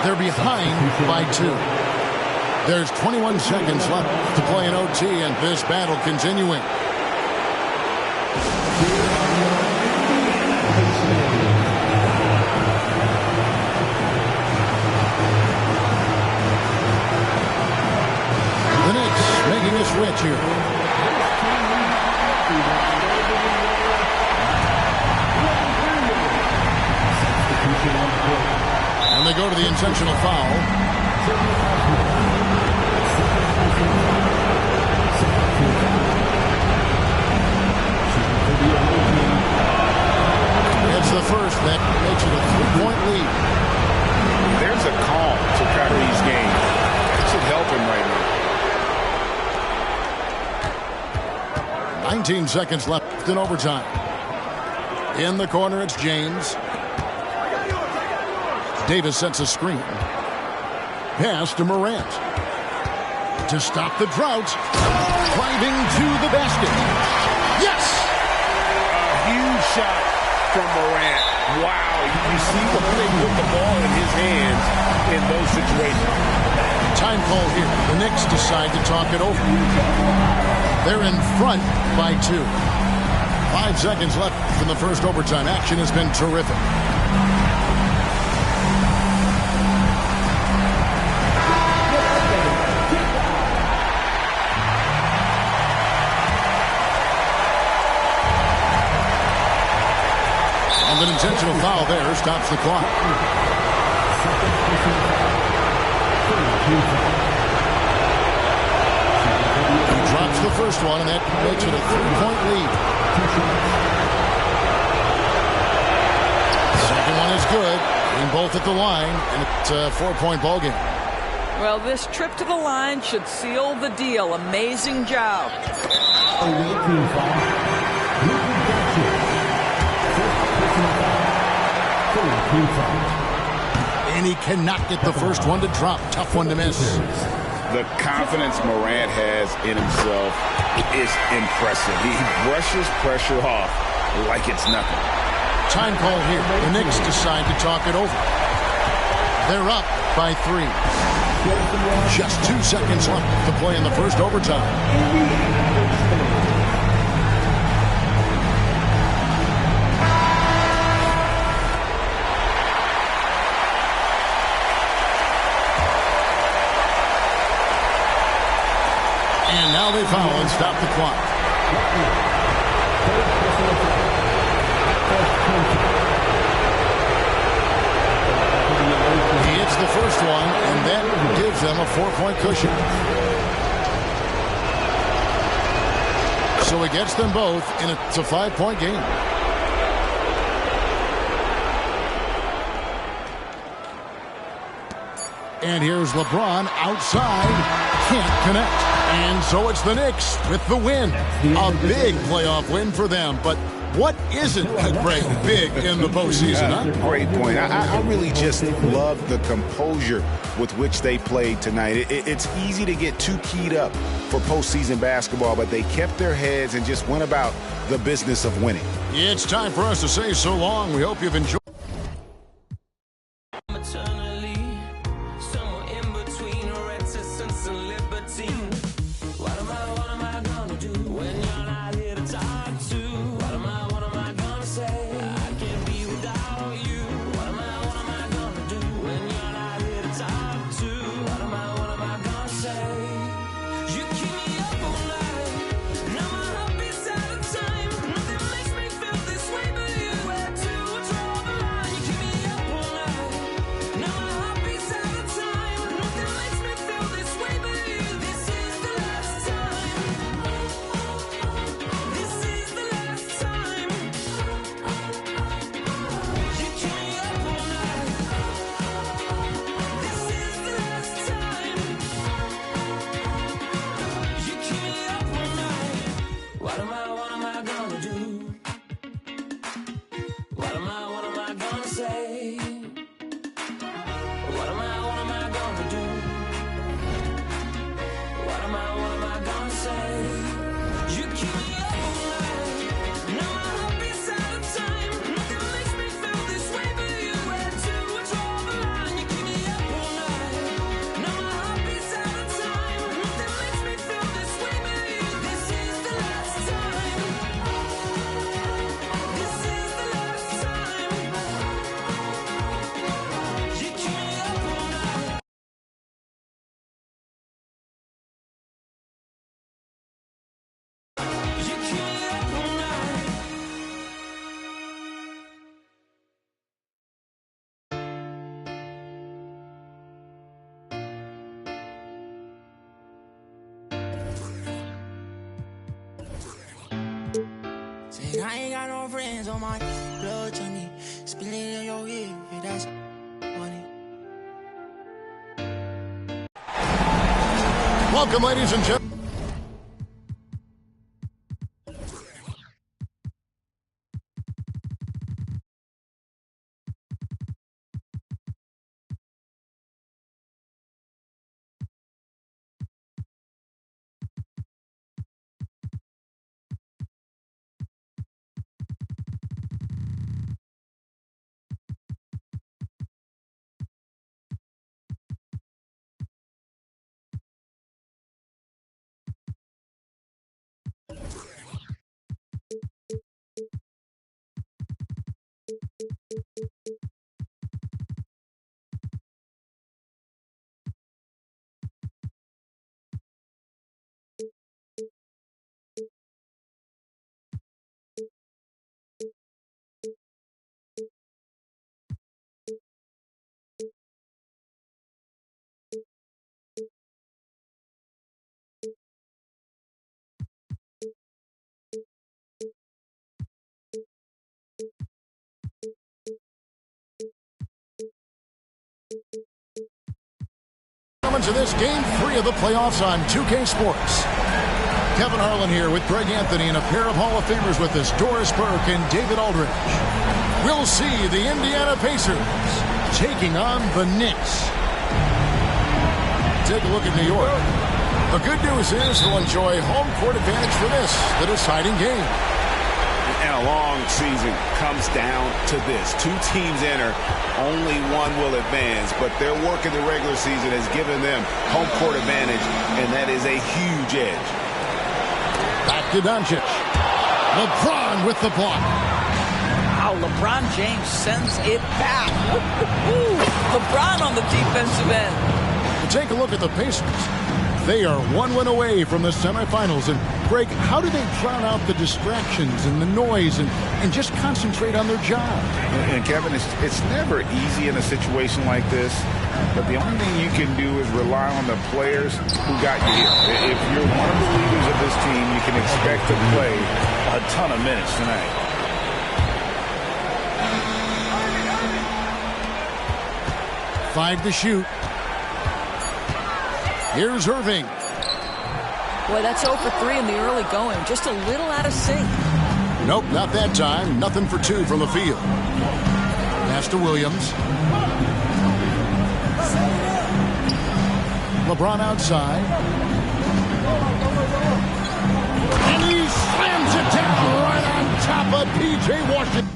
They're behind by 2. There's 21 seconds left to play in OT, and this battle continuing. The Knicks making a switch here. And they go to the intentional foul. It's the first that makes it a 3-point lead. There's a calm to Kyrie's game. That should help him right now. 19 seconds left in overtime. In the corner, it's James. Davis sets a screen. Pass to Morant. To stop the drought. Driving to the basket. Yes! A huge shot from Morant. Wow, you see the play with the ball in his hands in those situations. Time call here. The Knicks decide to talk it over. They're in front by 2. 5 seconds left in the first overtime. Action has been terrific. An intentional foul there stops the clock. He drops the first one, and that makes it a 3-point lead. Second one is good. And both at the line, and it's a 4-point ball game. Well, this trip to the line should seal the deal. Amazing job. And he cannot get the first one to drop. Tough one to miss. The confidence Morant has in himself is impressive. He brushes pressure off like it's nothing. Time call here. The Knicks decide to talk it over. They're up by 3. Just 2 seconds left to play in the first overtime. And now they foul and stop the clock. He hits the first one, and that gives them a 4-point cushion. So he gets them both, and it's a 5-point game. And here's LeBron outside. Can't connect. And so it's the Knicks with the win. A big playoff win for them, but What isn't, Greg, big in the postseason, huh? Great point. I really just love the composure with which they played tonight. It's easy to get too keyed up for postseason basketball, but they kept their heads and just went about the business of winning. It's time for us to say so long. We hope you've enjoyed. I ain't got no friends on my blood to me. Spilling in your ear, that's funny. Welcome, ladies and gentlemen. To this Game 3 of the playoffs on 2K Sports. Kevin Harlan here with Greg Anthony and a pair of Hall of Famers with us, Doris Burke and David Aldridge. We'll see the Indiana Pacers taking on the Knicks. Take a look at New York. The good news is they'll enjoy home court advantage for this, the deciding game. And a long season comes down to this. Two teams enter, only one will advance, but their work in the regular season has given them home court advantage, and that is a huge edge. Back to Doncic. LeBron with the block. Wow, LeBron James sends it back. LeBron on the defensive end. Take a look at the Pacers. They are one win away from the semifinals. And, Greg, how do they drown out the distractions and the noise and just concentrate on their job? And Kevin, it's never easy in a situation like this. But the only thing you can do is rely on the players who got you here. If you're one of the leaders of this team, you can expect to play a ton of minutes tonight. Five to shoot. Here's Irving. Boy, that's 0 for 3 in the early going. Just a little out of sync. Nope, not that time. Nothing for two from the field. Pass to Williams. LeBron outside. And he slams it down right on top of P.J. Washington.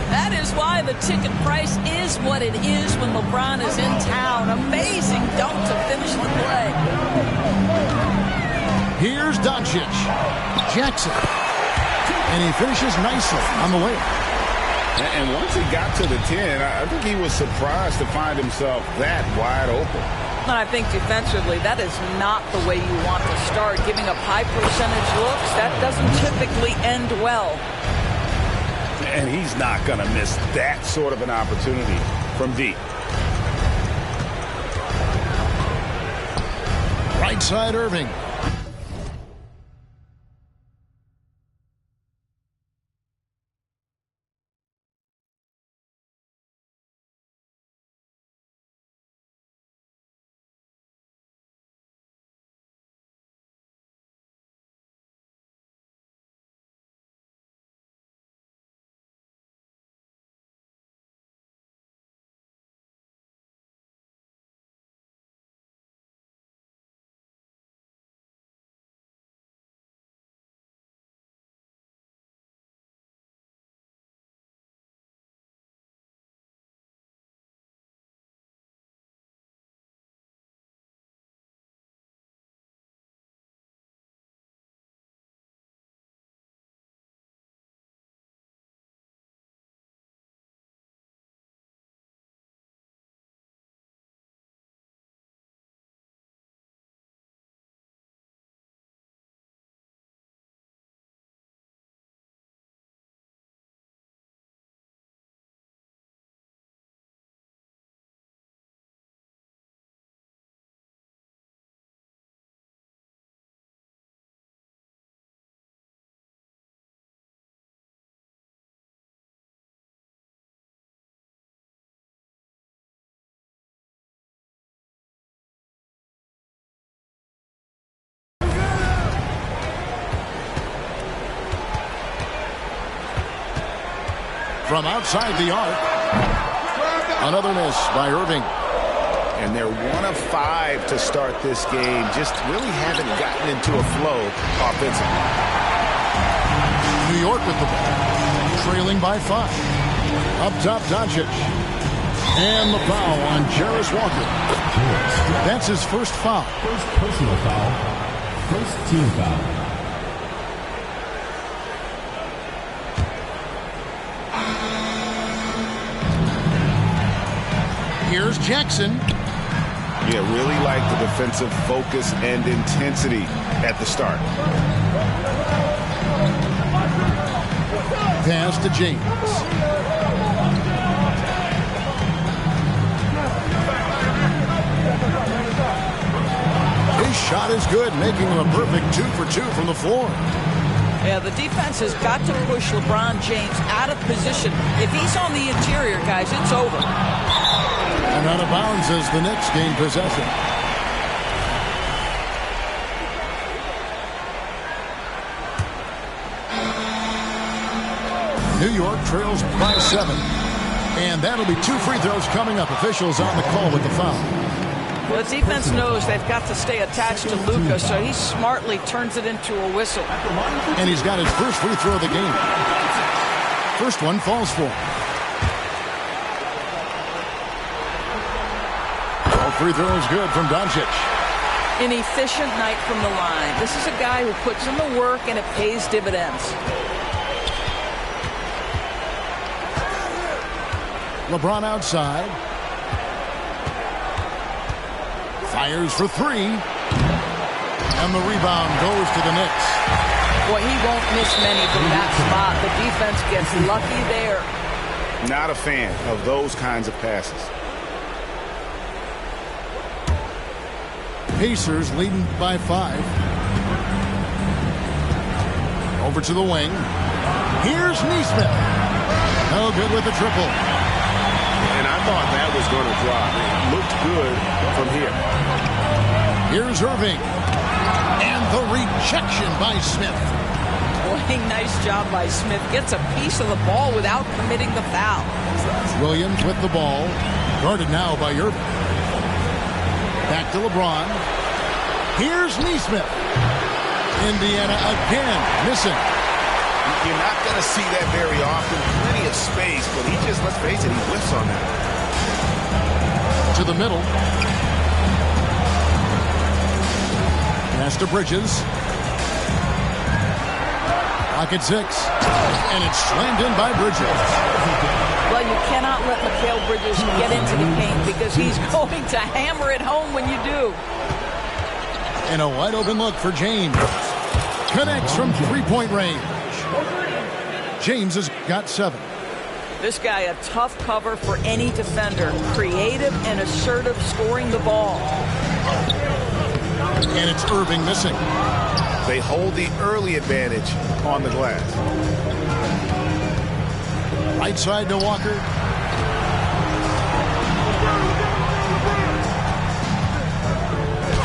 That is why the ticket price is what it is when LeBron is in town. Amazing dunk to finish the play. Here's Doncic. Jackson. And he finishes nicely on the layup. And once he got to the 10, I think he was surprised to find himself that wide open. And I think defensively, that is not the way you want to start. Giving up high percentage looks, that doesn't typically end well. And he's not going to miss that sort of an opportunity from deep. Right side Irving. From outside the arc. Another miss by Irving. And they're 1 of 5 to start this game. Just really haven't gotten into a flow offensively. New York with the ball. Trailing by 5. Up top, Doncic. And the foul on Jarris Walker. That's his first foul. First personal foul. First team foul. Here's Jackson. Yeah, really like the defensive focus and intensity at the start. Pass to James. His shot is good, making him a perfect 2 for 2 from the floor. Yeah, the defense has got to push LeBron James out of position. If he's on the interior, guys, it's over. And out of bounds as the Knicks gain possession. New York trails by 7. And that'll be 2 free throws coming up. Officials on the call with the foul. Well, the defense knows they've got to stay attached to Luka, so he smartly turns it into a whistle. And he's got his first free throw of the game. First one falls for him. All free throws good from Doncic. An efficient night from the line. This is a guy who puts in the work and it pays dividends. LeBron outside. Fires for 3. And the rebound goes to the Knicks. Boy, he won't miss many from that spot. The defense gets lucky there. Not a fan of those kinds of passes. Pacers leading by 5. Over to the wing. Here's Nesmith. No good with the triple. And I thought that was going to drop. It looked good from here. Here's Irving. And the rejection by Smith. Boy, nice job by Smith. Gets a piece of the ball without committing the foul. Williams with the ball. Guarded now by Irving. Back to LeBron. Here's Nesmith. Indiana again missing. You're not going to see that very often. Plenty of space, but he just, let's face it, he whiffs on that. To the middle. Pass to Bridges. Pocket 6. And it's slammed in by Bridges. Well, you cannot let Mikal Bridges get into the paint because he's going to hammer it home when you do. And a wide open look for James. Connects from 3-point range. James has got 7. This guy, a tough cover for any defender. Creative and assertive scoring the ball. And it's Irving missing. They hold the early advantage on the glass. Right side to Walker.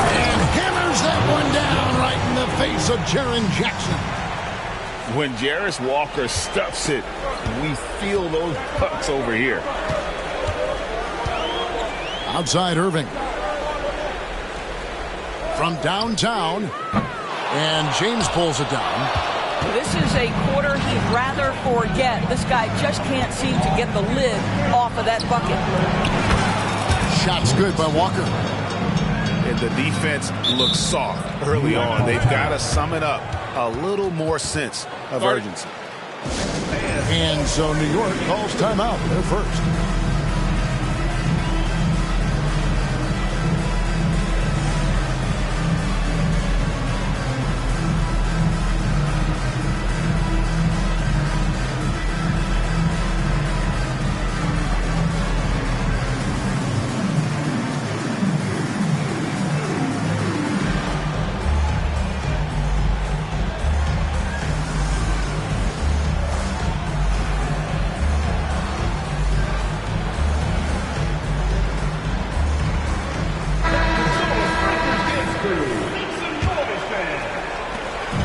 And hammers that one down right in the face of Jaren Jackson. When Jarris Walker stuffs it, we feel those bucks over here. Outside Irving. From downtown. And James pulls it down. This is a quarter he'd rather forget. This guy just can't seem to get the lid off of that bucket. Shot's good by Walker. And the defense looks soft early on. They've got to sum it up. A little more sense of urgency. And so New York calls timeout. They're first.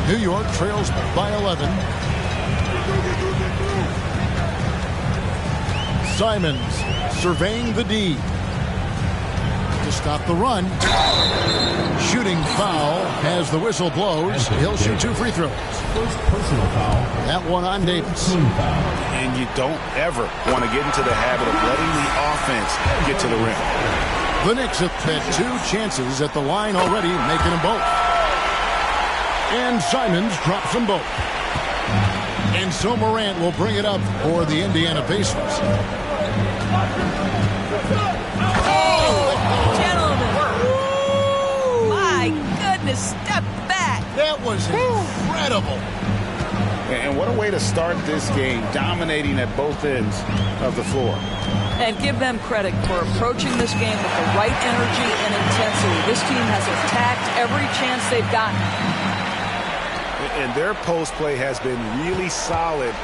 New York trails by 11. Simons surveying the D. To stop the run. Shooting foul as the whistle blows. He'll shoot 2 free throws. First personal foul. That one on Davis. And you don't ever want to get into the habit of letting the offense get to the rim. The Knicks have had 2 chances at the line already, making them both. And Simons drops them both. And so Morant will bring it up for the Indiana Pacers. Oh, gentlemen. My goodness, step back. That was incredible. And what a way to start this game, dominating at both ends of the floor. And give them credit for approaching this game with the right energy and intensity. This team has attacked every chance they've gotten. And their post play has been really solid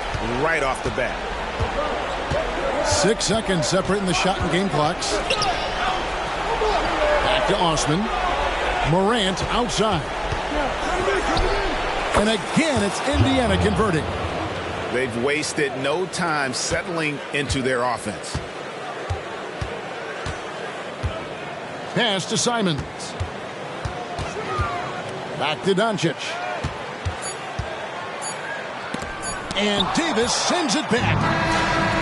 right off the bat. 6 seconds separating the shot and game clocks. Back to Osman. Morant outside. And again, it's Indiana converting. They've wasted no time settling into their offense. Pass to Simons. Back to Doncic. And Davis sends it back.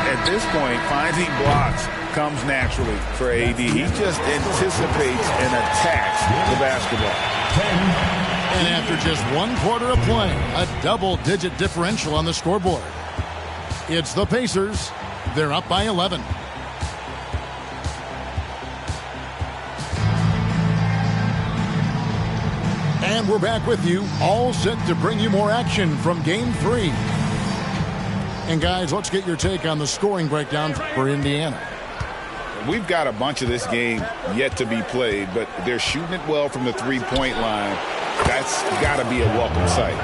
At this point, finding blocks comes naturally for AD. He just anticipates and attacks the basketball. And after just 1 quarter of play, a double-digit differential on the scoreboard. It's the Pacers. They're up by 11. And we're back with you, all set to bring you more action from Game 3. And guys, let's get your take on the scoring breakdown for Indiana. We've got a bunch of this game yet to be played, but they're shooting it well from the three-point line. That's got to be a welcome sight.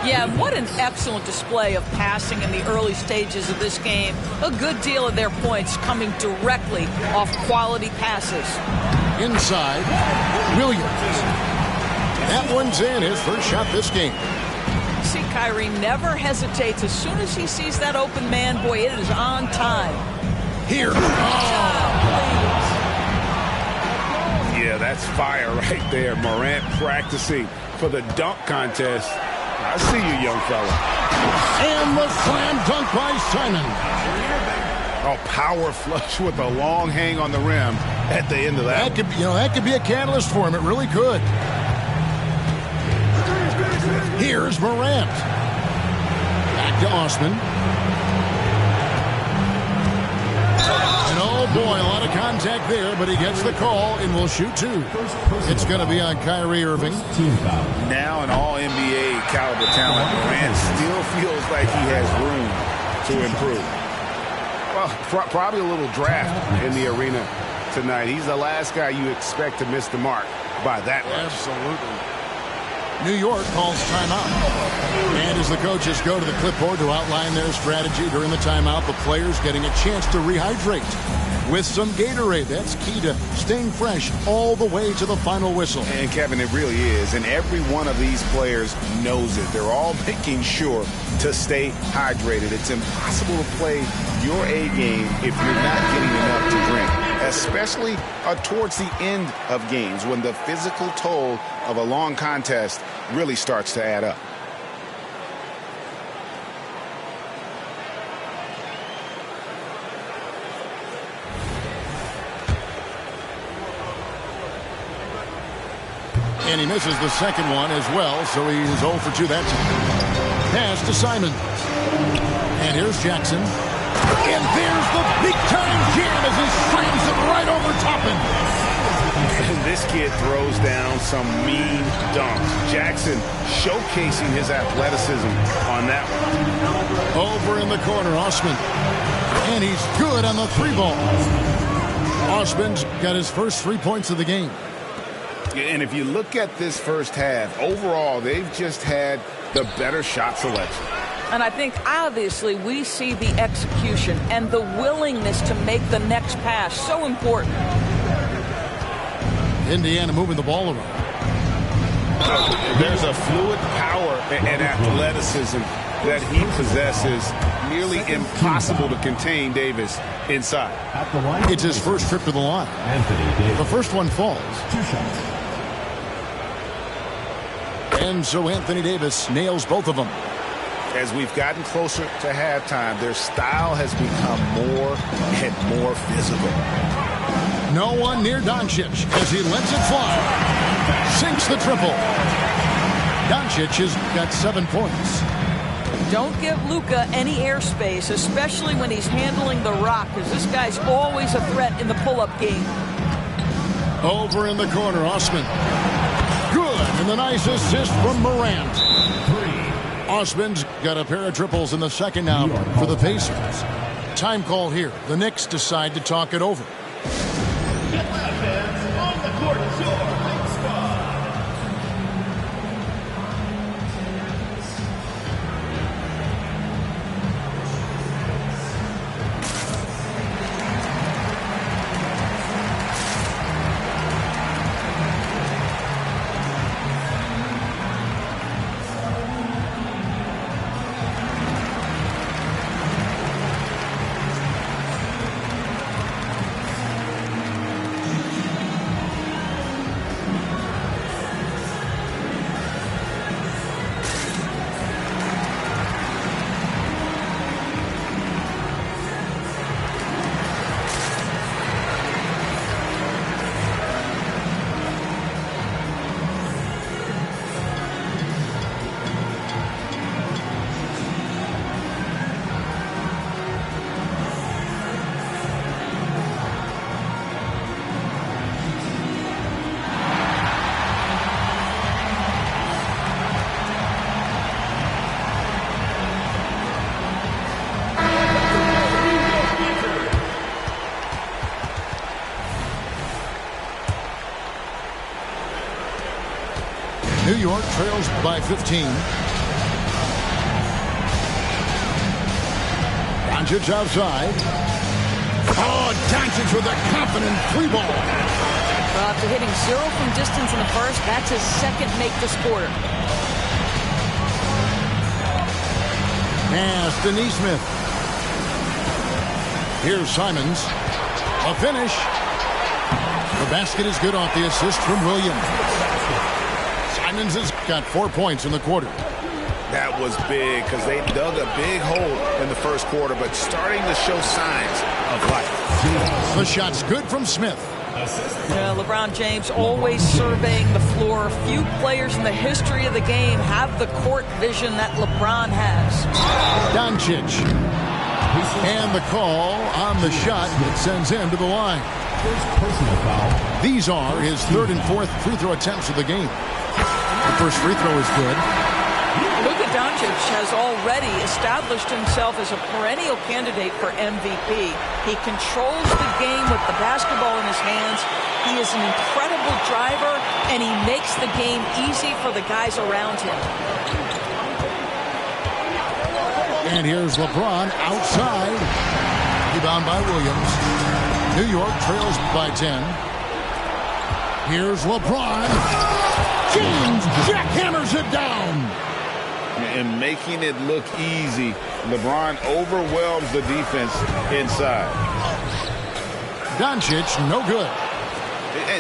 Yeah, what an excellent display of passing in the early stages of this game. A good deal of their points coming directly off quality passes. Inside, Williams. That one's in, his first shot this game. See, Kyrie never hesitates. As soon as he sees that open man, boy, it is on time. Here. Yeah, that's fire right there. Morant practicing for the dunk contest. I see you, young fella. And the slam dunk by Simon. Oh, power flush with a long hang on the rim at the end of that. That could be a catalyst for him. It really could. Here's Morant. Back to Osman. And oh boy, a lot of contact there, but he gets the call and will shoot 2. It's going to be on Kyrie Irving. Now an all-NBA caliber talent, Morant still feels like he has room to improve. Well, probably a little draft in the arena tonight. He's the last guy you expect to miss the mark by that much. Absolutely. New York calls timeout. And as the coaches go to the clipboard to outline their strategy during the timeout, the players getting a chance to rehydrate with some Gatorade. That's key to staying fresh all the way to the final whistle. And Kevin, it really is. And every one of these players knows it. They're all making sure to stay hydrated. It's impossible to play your A game if you're not getting enough to drink, especially towards the end of games when the physical toll of a long contest really starts to add up. And he misses the second one as well, so he's 0 for 2 that time. Pass to Simons. And here's Jackson. And there's the big-time jam as he slams it right over Toppin. And this kid throws down some mean dunks. Jackson showcasing his athleticism on that one. Over in the corner, Osman. And he's good on the 3-ball. Osman's got his first 3 points of the game. And if you look at this first half, overall, they've just had the better shot selection. And I think, obviously, we see the execution and the willingness to make the next pass so important. Indiana moving the ball around. There's a fluid power and athleticism that he possesses. Nearly impossible to contain Davis inside. It's his first trip to the line. The first one falls. 2 shots. And so Anthony Davis nails both of them. As we've gotten closer to halftime, their style has become more and more physical. No one near Doncic as he lets it fly. Sinks the triple. Doncic has got 7 points. Don't give Luka any airspace, especially when he's handling the rock, because this guy's always a threat in the pull-up game. Over in the corner, Osman. Good, and the nice assist from Morant. Osman's got a pair of triples in the second now for the Pacers. Time call here. The Knicks decide to talk it over. On the court, your spot. York trails by 15. Doncic outside. Oh, Doncic with a confident three ball. Well, after hitting 0 from distance in the first, that's his second make this quarter. Pass to Neesmith. Here's Simons. A finish. The basket is good off the assist from Williams. Simons has got 4 points in the quarter. That was big because they dug a big hole in the first quarter, but starting to show signs of life. The shot's good from Smith. LeBron James always surveying the floor. Few players in the history of the game have the court vision that LeBron has. Doncic. And the call on the shot that sends him to the line. These are his third and fourth free throw attempts of the game. The first free throw is good. Luka Doncic has already established himself as a perennial candidate for MVP. He controls the game with the basketball in his hands. He is an incredible driver, and he makes the game easy for the guys around him. And here's LeBron outside. Rebound by Williams. New York trails by 10. Here's LeBron. James jackhammers it down. And making it look easy, LeBron overwhelms the defense inside. Doncic, no good.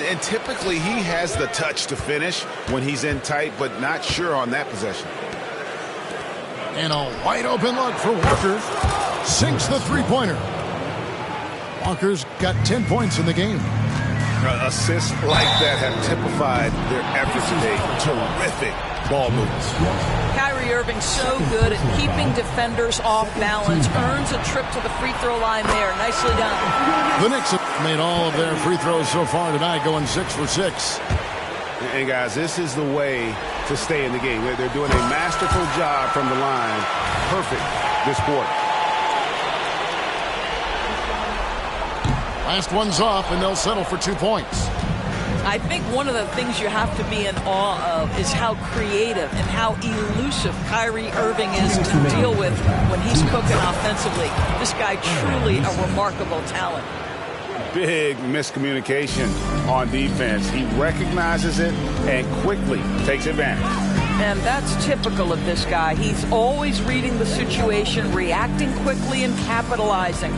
And typically he has the touch to finish when he's in tight, but not sure on that possession. And a wide open look for Walker. Sinks the three-pointer. Walker's got 10 points in the game. Assists like that have typified their effort today. Terrific ball moves. Kyrie Irving so good at keeping defenders off balance. Earns a trip to the free throw line there. Nicely done. The Knicks have made all of their free throws so far tonight, going 6 for 6. And guys, this is the way to stay in the game. They're doing a masterful job from the line. Perfect this quarter. Last one's off, and they'll settle for 2 points. I think one of the things you have to be in awe of is how creative and how elusive Kyrie Irving is to deal with when he's cooking offensively. This guy truly a remarkable talent. Big miscommunication on defense. He recognizes it and quickly takes advantage. And that's typical of this guy. He's always reading the situation, reacting quickly, and capitalizing.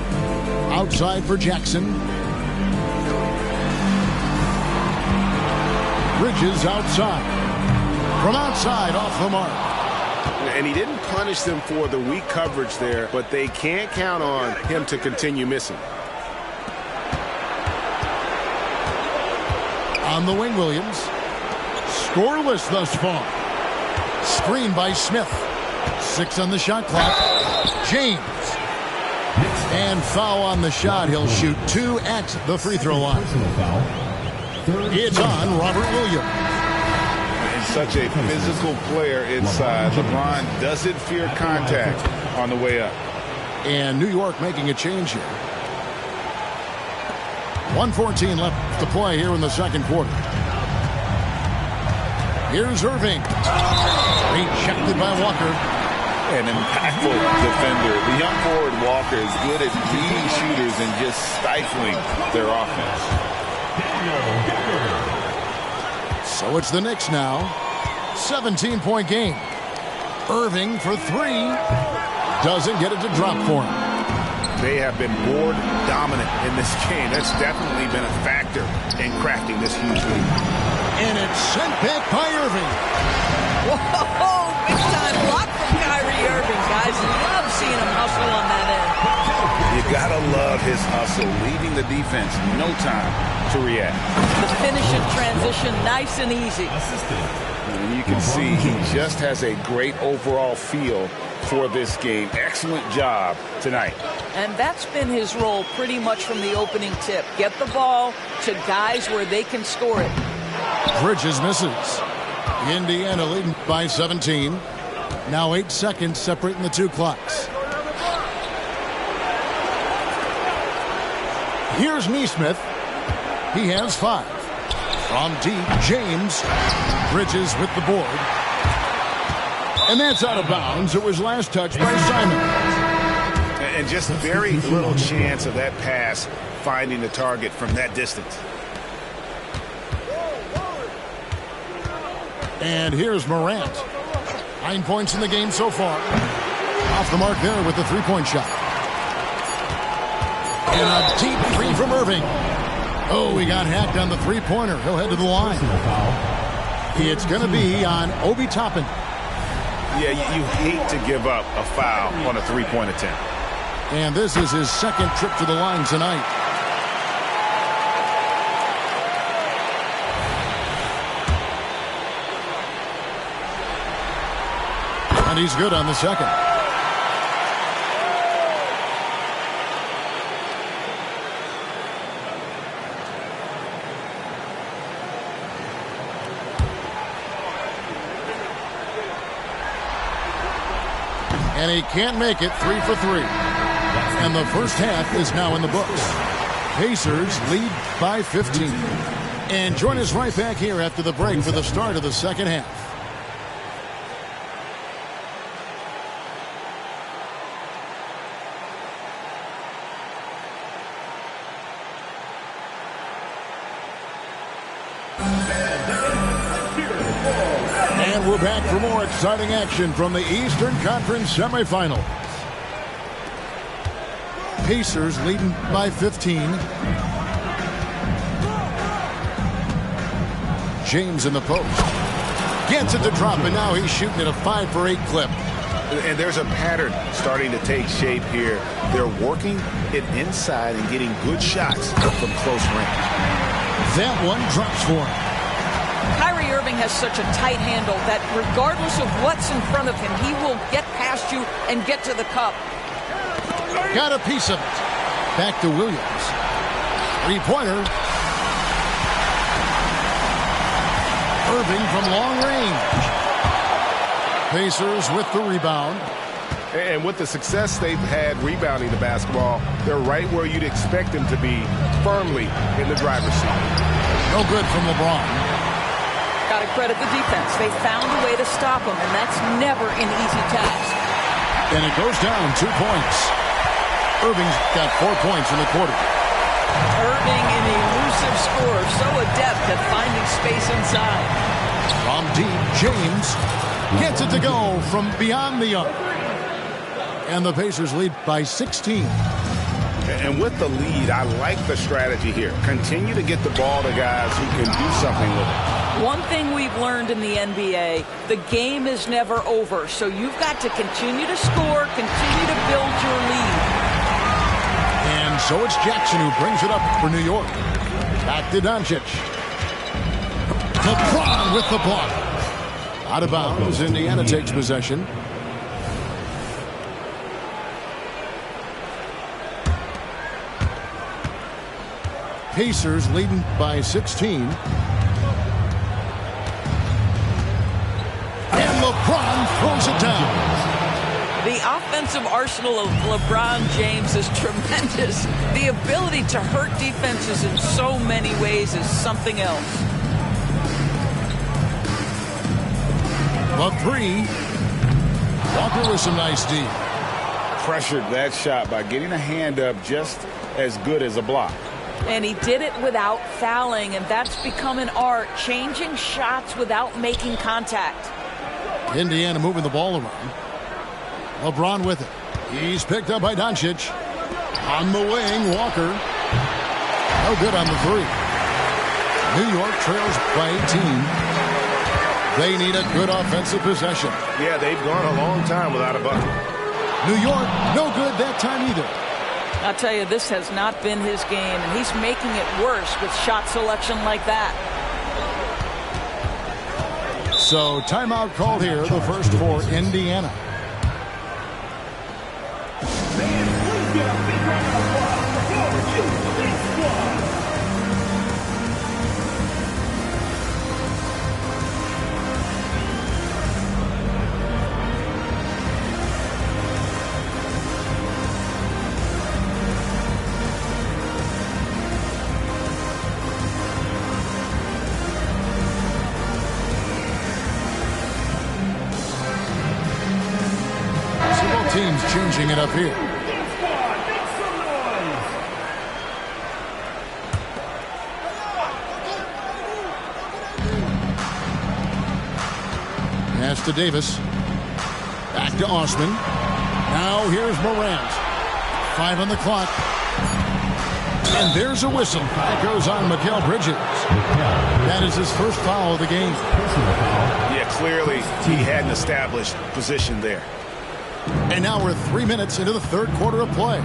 Outside for Jackson. Bridges outside. From outside, off the mark. And he didn't punish them for the weak coverage there, but they can't count on him to continue missing. On the wing, Williams. Scoreless thus far. Screen by Smith. 6 on the shot clock. James. And foul on the shot. He'll shoot 2 at the free throw line. It's on Robert Williams. And such a physical player inside. LeBron doesn't fear contact on the way up. And New York making a change here. 1:14 left to play here in the second quarter. Here's Irving. Rejected by Walker. An impactful defender. The young forward Walker is good at beating shooters and just stifling their offense. So it's the Knicks now. 17-point game. Irving for 3. Doesn't get it to drop for him. They have been board dominant in this game. That's definitely been a factor in crafting this huge lead. And it's sent back by Irving. Whoa, big time block from Kyrie Irving, guys. Love seeing him hustle on that end. You gotta love his hustle, leaving the defense no time to react. The finish in transition, nice and easy. And you can see he just has a great overall feel for this game. Excellent job tonight. And that's been his role pretty much from the opening tip. Get the ball to guys where they can score it. Bridges misses. Indiana leading by 17. Now 8 seconds separating the 2 clocks. Here's Neesmith. He has 5. From deep, James. Bridges with the board. And that's out of bounds. It was last touched by Simon. And just very little chance of that pass finding the target from that distance. And here's Morant. 9 points in the game so far. Off the mark there with the three-point shot. And a deep three from Irving. Oh, he got hacked on the three-pointer. He'll head to the line. It's going to be on Obi Toppin. Yeah, you hate to give up a foul on a three-point attempt. And this is his second trip to the line tonight. And he's good on the second. And he can't make it. 3 for 3. And the first half is now in the books. Pacers lead by 15. And join us right back here after the break for the start of the second half. And we're back for more exciting action from the Eastern Conference semifinal. Pacers leading by 15. James in the post. Gets it to drop, and now he's shooting at a 5 for 8 clip. And there's a pattern starting to take shape here. They're working it inside and getting good shots from close range. That one drops for him. Kyrie Irving has such a tight handle that regardless of what's in front of him, he will get past you and get to the cup. Got a piece of it. Back to Williams. Three-pointer. Irving from long range. Pacers with the rebound. And with the success they've had rebounding the basketball, they're right where you'd expect them to be, firmly in the driver's seat. No good from LeBron. Got to credit the defense. They found a way to stop him, and that's never an easy task. And it goes down 2 points. Irving's got 4 points in the quarter. Irving, an elusive scorer, so adept at finding space inside. From deep, James gets it to go from beyond the arc. And the Pacers lead by 16. And with the lead, I like the strategy here. Continue to get the ball to guys who can do something with it. One thing we've learned in the NBA, the game is never over. So you've got to continue to score, continue to build your lead. And so it's Jackson who brings it up for New York. Back to Doncic. LeBron with the block. Out of bounds. Indiana takes possession. Pacers leading by 16. And LeBron throws it down. The offensive arsenal of LeBron James is tremendous. The ability to hurt defenses in so many ways is something else. The three. Walker with some nice D. Pressured that shot by getting a hand up just as good as a block. And he did it without fouling, and that's become an art, changing shots without making contact. Indiana moving the ball around. LeBron with it. He's picked up by Doncic. On the wing, Walker. No good on the three. New York trails by 18. They need a good offensive possession. Yeah, they've gone a long time without a bucket. New York, no good that time either. I'll tell you, this has not been his game, and he's making it worse with shot selection like that. So timeout called here, the first for Indiana. changing it up here. Pass to Davis. Back to Osman. Now here's Morant. 5 on the clock. And there's a whistle. That goes on Mikal Bridges. That is his first foul of the game. Yeah, clearly he had an established position there. And now we're 3 minutes into the third quarter of play.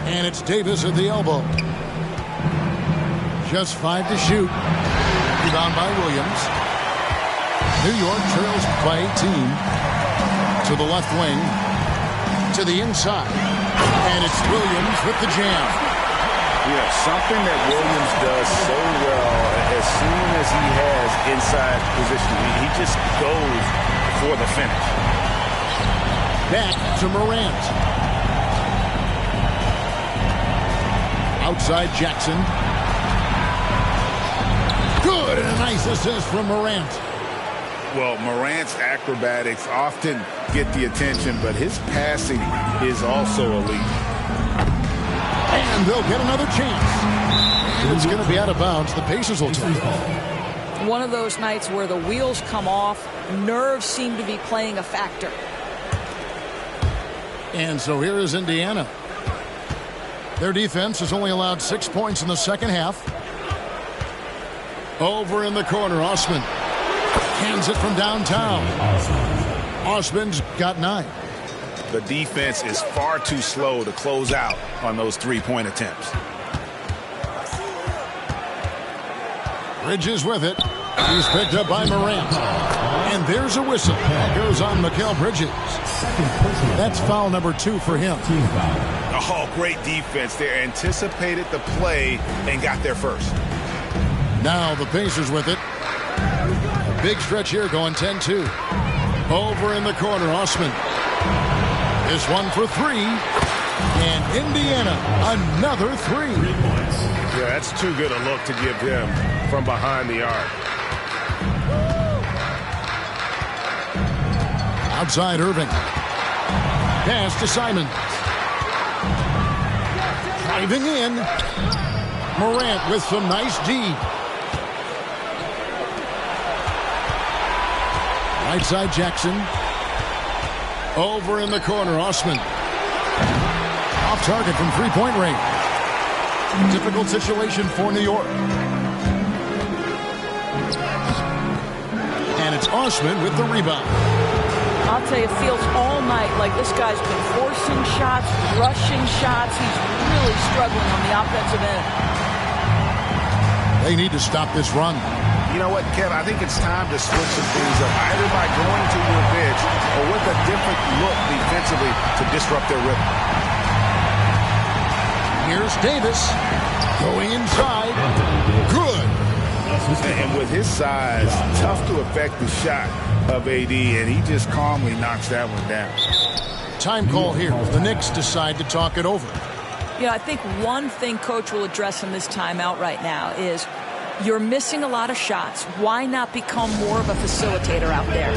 And it's Davis at the elbow. Just 5 to shoot. Rebound by Williams. New York trails by 18. To the left wing. To the inside. And it's Williams with the jam. You know, something that Williams does so well, as soon as he has inside position, he just goes for the finish. Back to Morant. Outside Jackson. Good, and a nice assist from Morant. Well, Morant's acrobatics often get the attention, but his passing is also elite. And they'll get another chance. And it's going to be out of bounds. The Pacers will take it. One of those nights where the wheels come off, nerves seem to be playing a factor. And so here is Indiana. Their defense has only allowed 6 points in the second half. Over in the corner, Osman. Hands it from downtown. Osman's got 9. The defense is far too slow to close out on those three-point attempts. Bridges with it. He's picked up by Morant. And there's a whistle. That goes on Mikal Bridges. That's foul number 2 for him. Oh, great defense there. Anticipated the play and got there first. Now the Pacers with it. A big stretch here going 10-2. Over in the corner, Osman. This one for 3. And Indiana, another 3. Yeah, that's too good a look to give him from behind the arc. Outside Irving. Pass to Simons. Driving in. Morant with some nice D. Right side Jackson. Over in the corner, Osman. Off target from three-point range. Difficult situation for New York. And it's Osman with the rebound. I'll tell you, it feels all night like this guy's been forcing shots, rushing shots. He's really struggling on the offensive end. They need to stop this run. You know what, Kev? I think it's time to switch some things up, either by going to your bench or with a different look defensively to disrupt their rhythm. Here's Davis going inside. Good. And with his size, tough to affect the shot of AD, and he just calmly knocks that one down. Time call here. The Knicks decide to talk it over. Yeah, I think one thing Coach will address in this timeout right now is you're missing a lot of shots. Why not become more of a facilitator out there?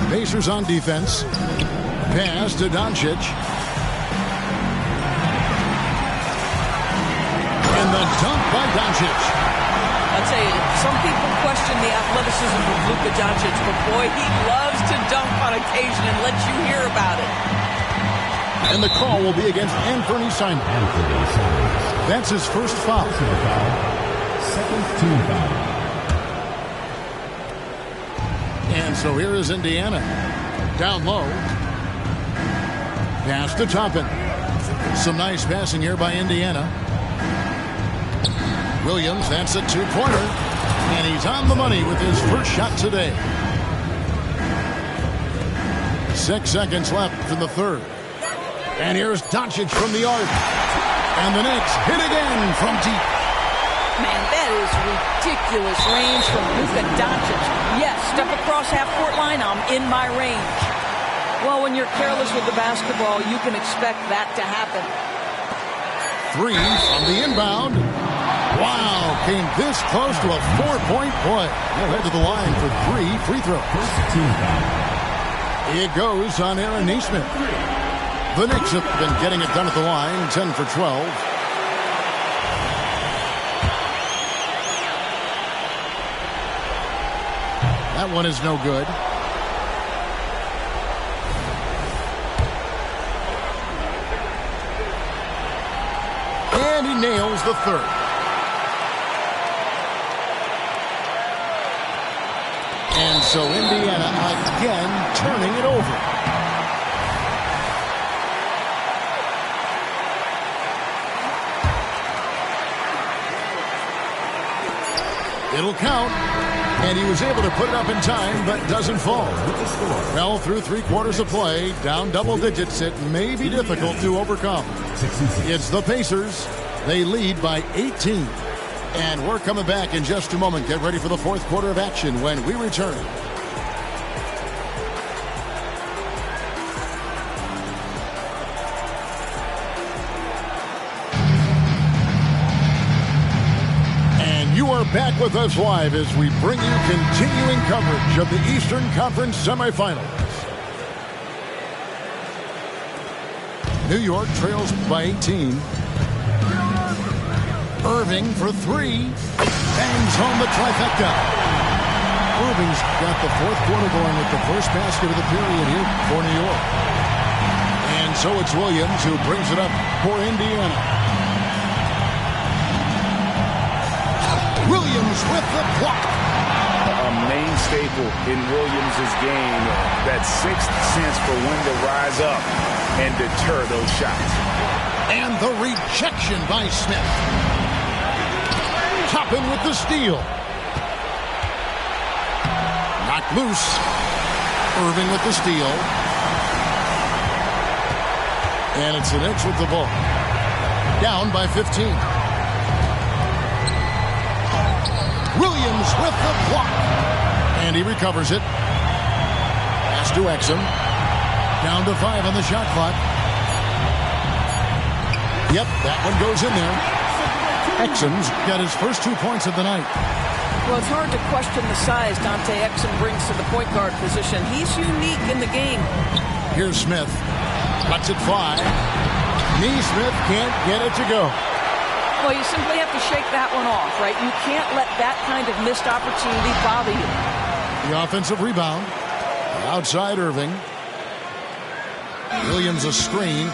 Pacers on defense. Pass to Doncic. And the dunk by Doncic. I'll tell you, some people question the athleticism of Luka Doncic, but boy, he loves to dunk on occasion and let you hear about it. And the call will be against Anthony Simons. That's his first foul. Second team foul. And so here is Indiana. Down low. Pass to Toppin. Some nice passing here by Indiana. Williams, that's a two-pointer. And he's on the money with his first shot today. 6 seconds left in the third. And here's Doncic from the arc. And the Knicks hit again from deep. Man, that is ridiculous range from Luka Doncic. Yes, step across half-court line, I'm in my range. Well, when you're careless with the basketball, you can expect that to happen. 3 from the inbound. Wow, came this close to a 4-point play. He'll head to the line for 3 free throws. It goes on Aaron Nesmith. The Knicks have been getting it done at the line, 10 for 12. That one is no good. And he nails the third. And so Indiana again turning it over. It'll count, and he was able to put it up in time, but doesn't fall. Fell through 3 quarters of play, down double digits. It may be difficult to overcome. It's the Pacers. They lead by 18. And we're coming back in just a moment. Get ready for the fourth quarter of action when we return. You are back with us live as we bring you continuing coverage of the Eastern Conference semifinals. New York trails by 18. Irving for 3. Bangs home the trifecta. Irving's got the fourth quarter going with the first basket of the period here for New York. And so it's Williams who brings it up for Indiana. Williams with the block. A main staple in Williams' game, that sixth sense for when to rise up and deter those shots. And the rejection by Smith. Toppin with the steal. Knocked loose. Irving with the steal. And it's the Knicks with the ball. Down by 15. Williams with the block. And he recovers it. Pass to Exum. Down to 5 on the shot clock. Yep, that one goes in there. Exum's got his first 2 points of the night. Well, it's hard to question the size Dante Exum brings to the point guard position. He's unique in the game. Here's Smith. Lets it fly. Nesmith can't get it to go. Well, you simply have to shake that one off, right? You can't let that kind of missed opportunity bother you. The offensive rebound. Outside Irving. Williams a screen.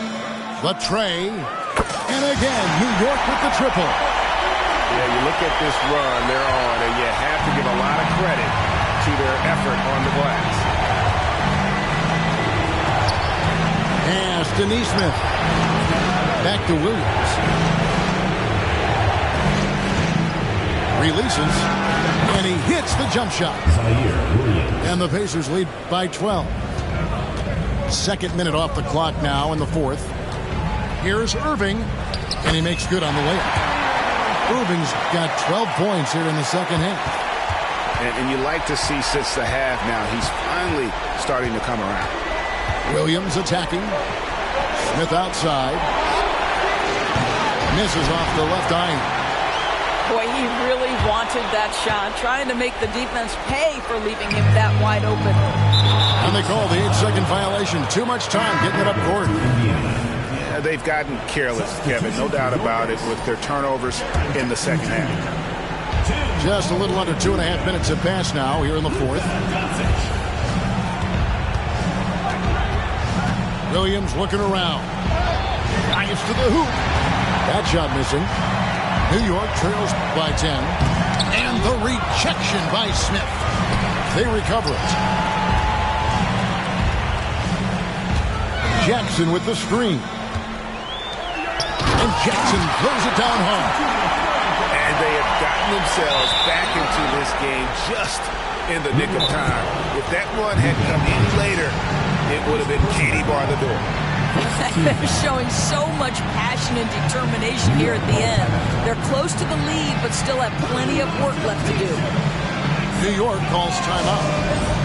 The tray. And again, New York with the triple. Yeah, you look at this run they're on, and you have to give a lot of credit to their effort on the glass. Pass to Nesmith. Back to Williams. Releases, and he hits the jump shot. And the Pacers lead by 12. Second minute off the clock now in the fourth. Here's Irving, and he makes good on the layup. Irving's got 12 points here in the second half. And you like to see since the half now, he's finally starting to come around. Williams attacking. Smith outside. Misses off the left iron. Boy, he really wanted that shot, trying to make the defense pay for leaving him that wide open. And they call the 8-second violation. Too much time getting it up court. Yeah, they've gotten careless, Kevin, no doubt about it, with their turnovers in the second half. Just a little under 2.5 minutes have passed now here in the fourth. Williams looking around. Dives to the hoop. That shot missing. New York trails by 10. And the rejection by Smith. They recover it. Jackson with the screen. And Jackson throws it down hard. And they have gotten themselves back into this game just in the nick of time. If that one had come any later, it would have been Katie bar the door. They're showing so much passion and determination here at the end. They're close to the lead, but still have plenty of work left to do. New York calls timeout.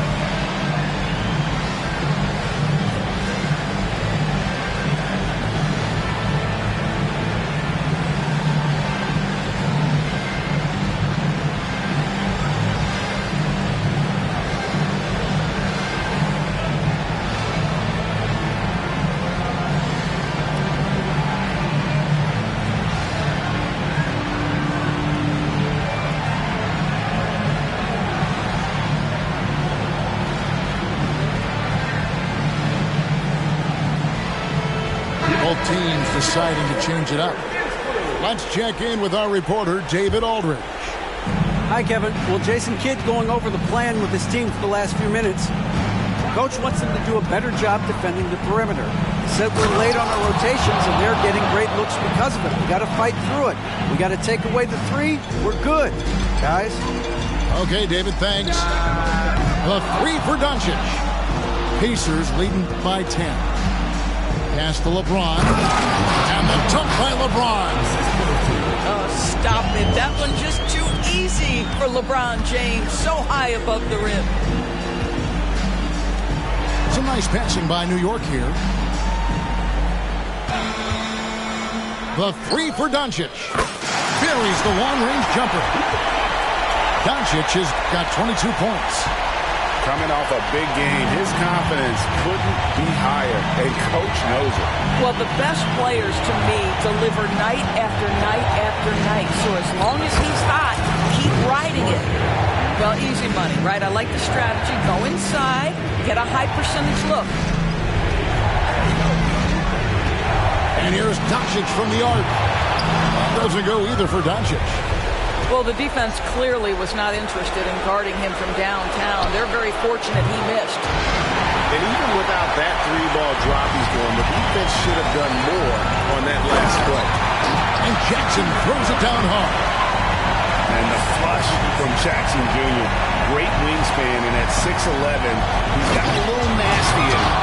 Both teams deciding to change it up. Let's check in with our reporter, David Aldridge. Hi, Kevin. Well, Jason Kidd going over the plan with his team for the last few minutes. Coach wants them to do a better job defending the perimeter. He said we're late on our rotations, and they're getting great looks because of it. We got to fight through it. We got to take away the three. We're good, guys. Okay, David, thanks. The three for Doncic. Pacers leading by 10. Pass to LeBron. And the dunk by LeBron. Oh, stop it. That one just too easy for LeBron James. So high above the rim. Some nice passing by New York here. The three for Doncic. Buries the long-range jumper. Doncic has got 22 points. Coming off a big game, his confidence couldn't be higher, and Coach knows it. Well, the best players, to me, deliver night after night after night. So as long as he's hot, keep riding it. Well, easy money, right? I like the strategy. Go inside, get a high percentage look. And here's Doncic from the arc. Doesn't go either for Doncic. Well, the defense clearly was not interested in guarding him from downtown. They're very fortunate he missed. And even without that three-ball drop he's doing, the defense should have done more on that last play. And Jackson throws it down hard. And the flush from Jackson Jr. Great wingspan, and at 6'11", he's got a little nasty in him.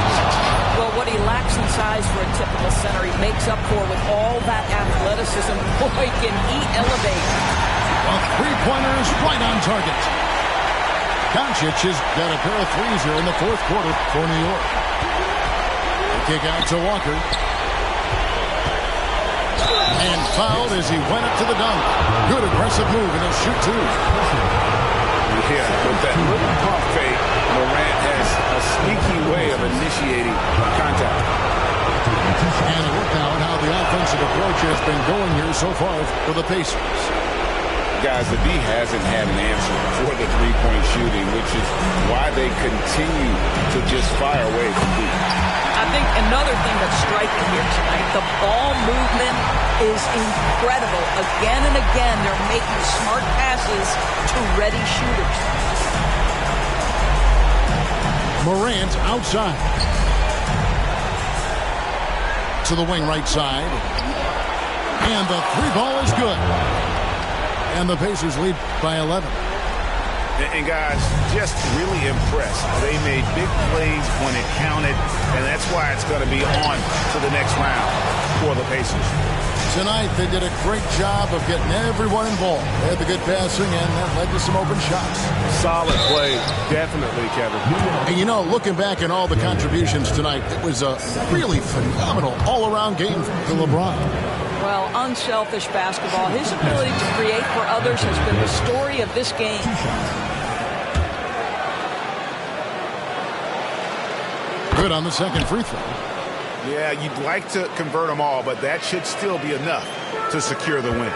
Well, what he lacks in size for a typical center, he makes up for with all that athleticism. Boy, can he elevate. A three-pointer is right on target. Doncic has got a pair of threes here in the fourth quarter for New York. The kick out to Walker. And fouled as he went up to the dunk. Good aggressive move, and he'll shoot two. Yeah, with that little pump fake, Morant has a sneaky way of initiating contact. And a look now at how the offensive approach has been going here so far for the Pacers. Guys, the D hasn't had an answer for the three-point shooting, which is why they continue to just fire away from deep. I think another thing that's striking here tonight, the ball movement is incredible. Again and again, they're making smart passes to ready shooters. Morant outside. To the wing right side. And the three ball is good. And the Pacers lead by 11. And guys, just really impressed. They made big plays when it counted, and that's why it's going to be on to the next round for the Pacers. Tonight, they did a great job of getting everyone involved. They had the good passing, and that led to some open shots. Solid play, definitely, Kevin. And you know, looking back at all the contributions tonight, it was a really phenomenal all-around game for LeBron. Well, unselfish basketball. His ability to create for others has been the story of this game. Good on the second free throw. Yeah, you'd like to convert them all, but that should still be enough to secure the win.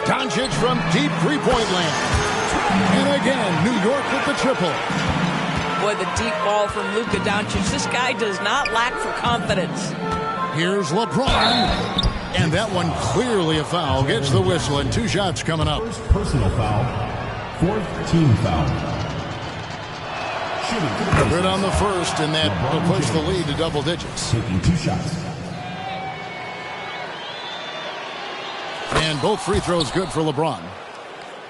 Doncic from deep three-point land. And again, New York with the triple. Boy, the deep ball from Luka Doncic. This guy does not lack for confidence. Here's LeBron. And that one clearly a foul. Gets the whistle, and two shots coming up. First personal foul, fourth team foul. Good on the first, and that will push the lead to double digits. Taking two shots. And both free throws good for LeBron.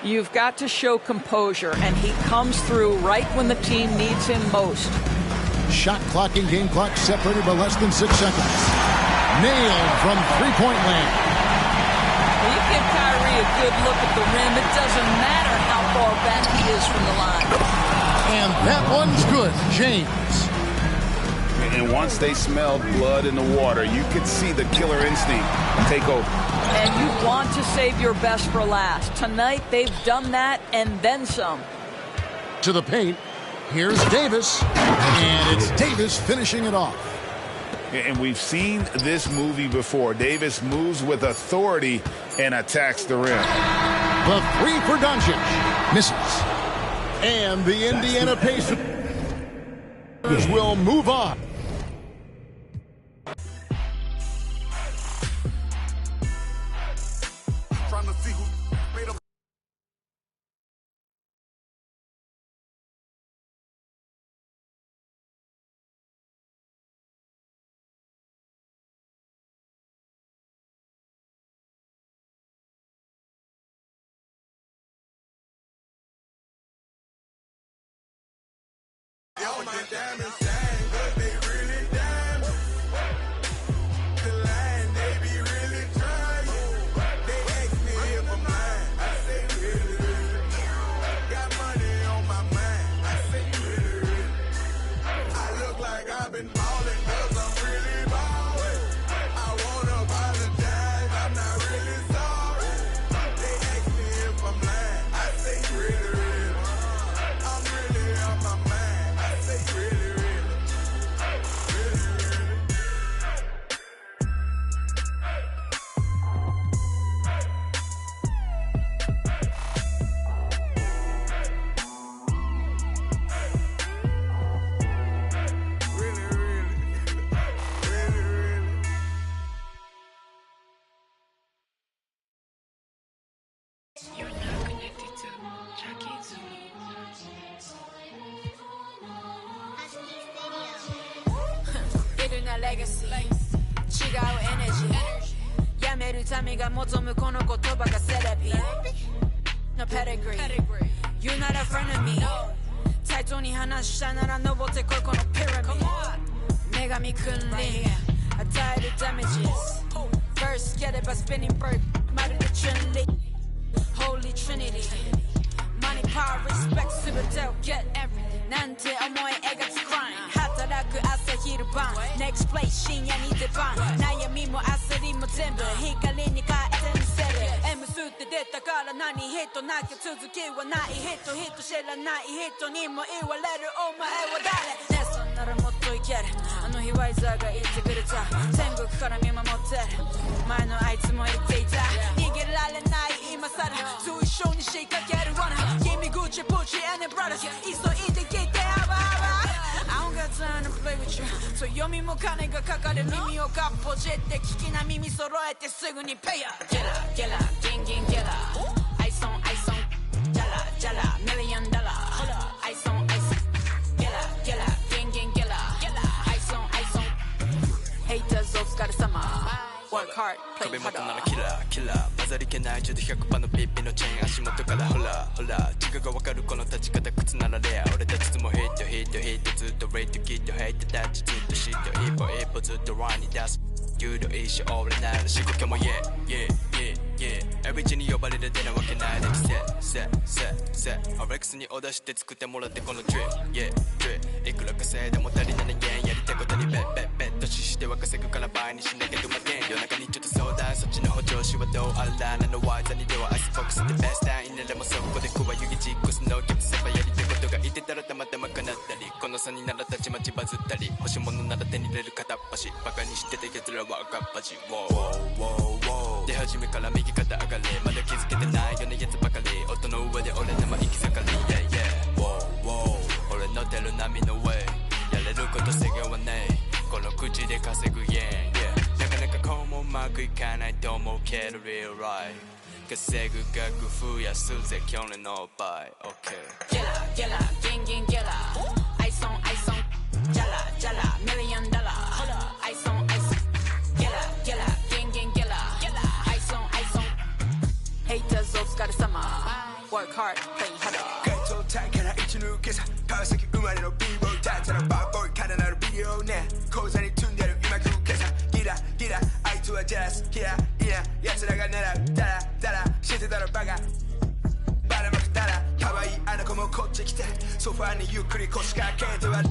You've got to show composure, and he comes through right when the team needs him most. Shot clock and game clock separated by less than 6 seconds. Nailed from three-point land. Well, you give Kyrie a good look at the rim. It doesn't matter how far back he is from the line. And that one's good, James. And once they smelled blood in the water, you could see the killer instinct take over. And you want to save your best for last. Tonight, they've done that and then some. To the paint. Here's Davis. And it's Davis finishing it off. And we've seen this movie before. Davis moves with authority and attacks the rim. The three for Doncic. Misses. And the Indiana Pacers will move on. Legacy 違うエネジーやめる民が望むこの言葉がセレビ No pedigree You're not a friend of me 対等に話したなら登ってこいこのピラミッド女神君臨与えるダメージ First get it by spinning bird まるでチュンリ Holy Trinity Money, power, respect 全てを get everything なんて思い描く crime 働く朝昼晩 Next place 深夜に出番悩みも焦りも全部光に変えてみせる M スって出たから何人なきゃ続きはない人知らない人にも言われるお前は誰ねそんならもっといけるあの日ワイザーが言ってくれた天国から見守ってる前のあいつも言っていた逃げられない今さらと一緒に仕掛ける罠君口プチ and brothers 急いで聞いてアバアバI don't got time to play with you 強みも金がかかる耳をかっぽじって聞きな耳揃えてすぐにペイヤー Get up, get up, gang, gang, get up Ice on, ice on Jala, jala, $1 million Ice on, ice on Get up, get up, gang, gang, get up Ice on, ice on Haters お疲れ様 Work hard, play harder 壁元ならキラー、キラー混ざりけない中で 100% のピッピのチェーン足元からホラー、ホラー違うが分かるこの立ち方靴ならレア俺たちいつもヒット、ヒット、ヒットずっとレイトキットヘイトタッチずっとシット一歩一歩ずっとランに出す有料一生俺なら仕事も Yeah, yeah, yeah, yeah Every に呼ばれる出なわけないだけ Set RX にオーダーして作ってもらってこの Drip, yeah, Drip いくら稼いでも足りない円やりたいことにベッ年しては稼ぐから倍にしなきゃどまけん夜中にちょっと相談そっちの補助手はどうあらなのワイザにではアイスボックスでベストインならもそこで怖い湯気チックスのキャプセバやりたいことがいてたらたまたま叶ったりこの差にならたちまちバズったり欲しいものなら手に入れる片っ端バカにしてた奴らは赤っ端出始めから右肩上がれまだ気づけてないようなやつばかり音の上で俺生行き盛り Yeah yeah 俺の出る波の上やれること制限はねえこの口で稼ぐ Yeah なかなかこうもうまくいかないと思うけど Real right 稼ぐ額増やすぜ去年の倍 OK Get up, get up, gang, gang, get up Ice on, ice on Jala, jala, $1 million Ice on, ice on Get up, get up, gang, gang, get up Ice on, ice on Haters お疲れ様狙うダラダラしてたらバカバラまくたら可愛いあの子もこっち来てソファーにゆっくり腰掛けては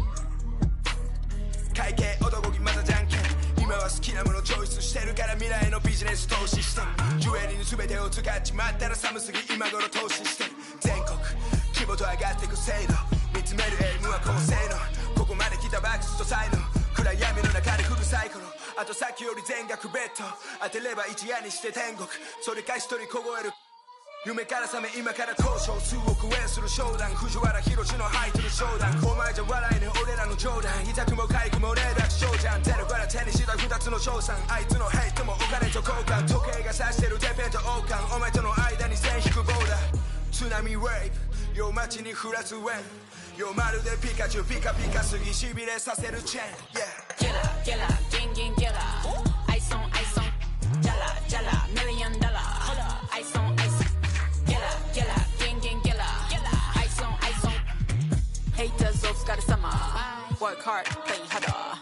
会計男気またじゃんけん今は好きなものチョイスしてるから未来のビジネス投資してジュエリーの全てを使っちまったら寒すぎ今頃投資して全国規模と上がってく精度見つめるエイムは高性能ここまで来たバックスと才能暗闇の中でフルサイクルあとさっきより全額ベッド当てれば一夜にして天国それか一人凍える夢から覚め今から交渉数億円する商談藤原宏の入ってる商談お前じゃ笑えねえ俺らの冗談痛くも痒くもねえだけ症じゃんテレから手にした二つの賞賛あいつのヘイトもお金と交換時計が指してるてっぺんと王冠お前との間に線引くボーダー津波ウェイブ夜街に降らすウェイブ夜まるでピカチュウピカピカすぎしびれさせるチェーン Yeah Get up, gang, gang, get up. Ice on, jala, jala, $1 million. Ice on, get up, gang, gang, get up. Ice on, haters, those got summer. Work hard, play harder.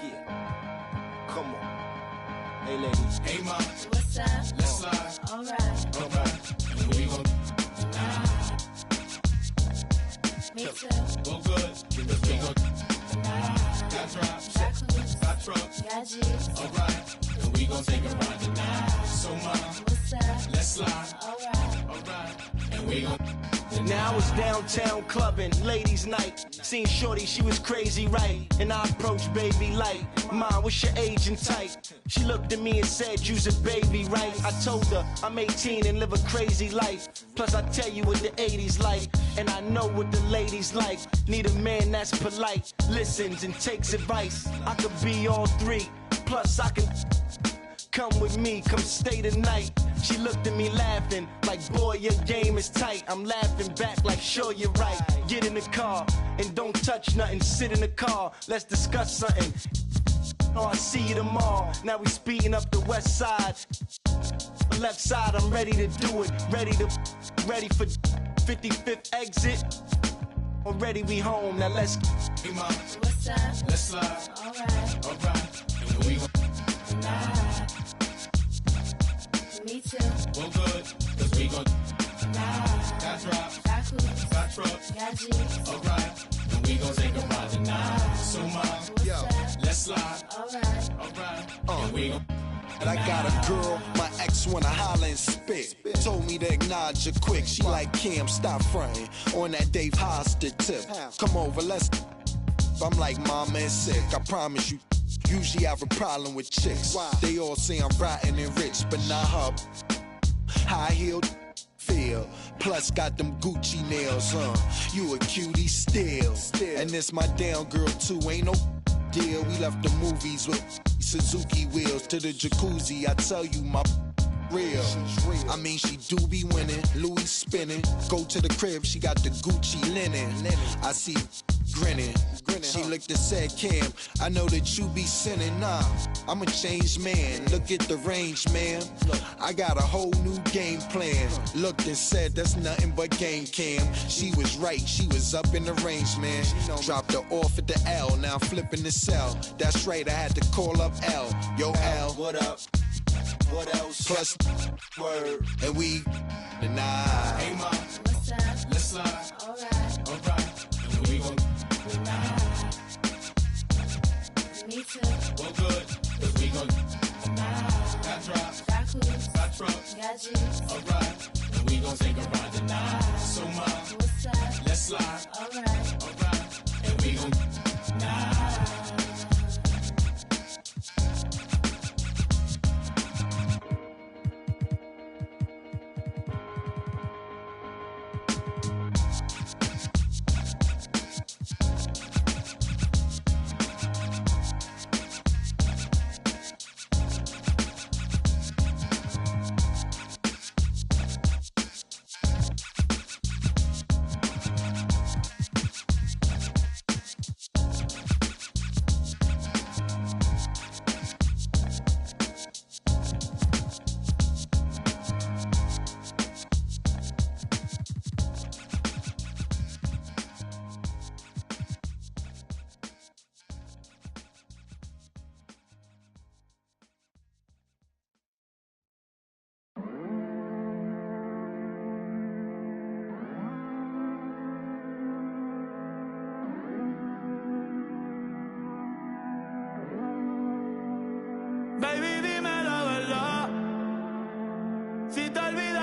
Yeah, come on. Hey ladies. Hey ma. What's up? Let's slide. Alright. And we gon' Me too. go good. Because we gon' got drops, got trucks, Got G's. alright. And we gon' take a ride tonight. So ma, What's up? let's slide. Alright. And we gon' Now I was downtown clubbing, ladies' night. Seen Shorty, she was crazy, right? And I approached baby like, Mom, what's your age and type? She looked at me and said, you's a baby, right? I told her, I'm 18 and live a crazy life. Plus I tell you what the 80s like, and I know what the ladies like. Need a man that's polite, listens and takes advice. I could be all three, plus I can... Come with me, come stay the night. She looked at me laughing, like, boy, your game is tight. I'm laughing back like, sure, you're right. Get in the car, and don't touch nothing. Sit in the car, let's discuss something. Oh, I see you tomorrow. Now we speeding up the west side. Left side, I'm ready to do it. Ready for 55th exit. Already we home, now let's... Hey ma, What's up? let's slide. Alright. And we gon' Me too. go good. Cause we gon' got drops, got trucks, Got G's. alright. And we gon' take a ride tonight. So ma, let's slide. Alright. And we gon' But I got a girl, my ex wanna holler and spit. Told me to acknowledge her quick. She like, Cam, stop fronting on that Dave Hostert tip. Come over, let's... I'm like, mama is sick. I promise you, usually have a problem with chicks. They all say I'm rotten and rich, but not her. High-heeled feel. Plus got them Gucci nails, You a cutie still. And this my down girl too, ain't no deal. We left the movies with Suzuki wheels to the jacuzzi. I tell you, my real. I mean, she do be winning, Louis spinning. Go to the crib, she got the Gucci linen. I see grinning. She looked and said, Cam, I know that you be sinning. Nah, I'm a changed man. Look at the range, man. I got a whole new game plan. Looked and said, that's nothing but game, Cam. She was right, she was up in the range, man. Dropped her off at the L, now I'm flipping the cell. That's right, I had to call up L. Yo, L, what up? What else? Plus, word, and we deny. Hey ma, What's up? let's slide. Alright. And we gon' Me too. go good. Cause we gon' got drops, got trucks, Got G's. alright. And we gon' take a ride tonight. So ma, What's up? let's slide. Alright. And we gon'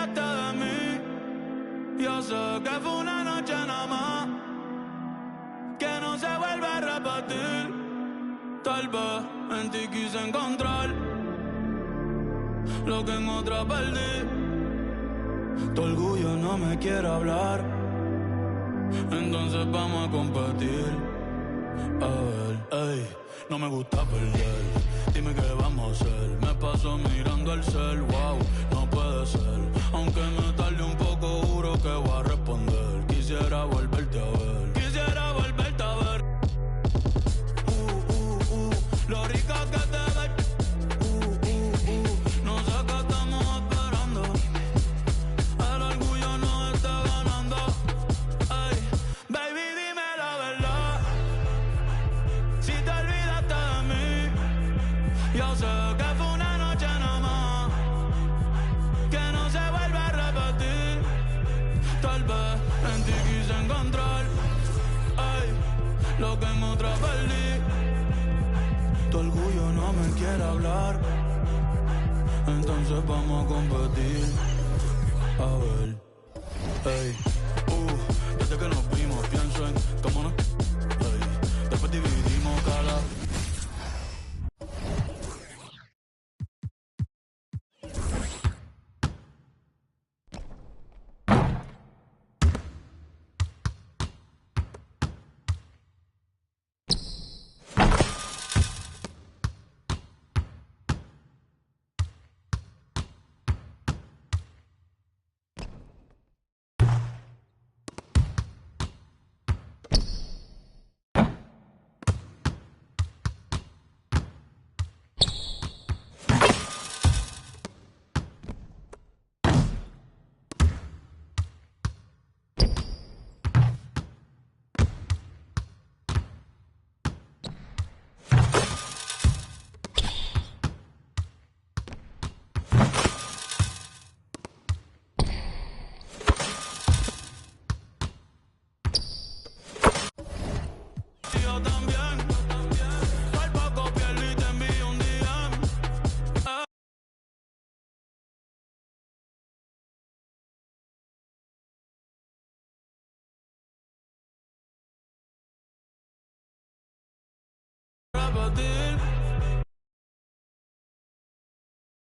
olvidaste de mí. Yo sé que fue una noche nada más, que no se vuelve a repetir. Tal vez en ti quise encontrar lo que en otra perdí. Tu orgullo no me quiere hablar, entonces vamos a competir. A ver, ey, no me gusta perder. Dime qué vamos a hacer. Me paso mirando el cel, wow, no puede ser. Aunque me tarde un poco, juro que voy a responder. Quisiera volverte a ver. Quisiera volverte a ver. Lo rica que te ves. No sé qué estamos esperando. El orgullo no está ganando. Ay, baby, dime la verdad. Si te olvidaste de mí, yo sé que fue una noche nada más, que no se vuelve a repetir. Tal vez en ti quise encontrar, ay, lo que en otra perdí. Tu orgullo no me quiere hablar, entonces vamos a competir. A ver, ey, desde que nos vimos pienso en cómo no, ey, después dividimos cada. Yo también, por poco pierdo y te envío un DM. Repetir.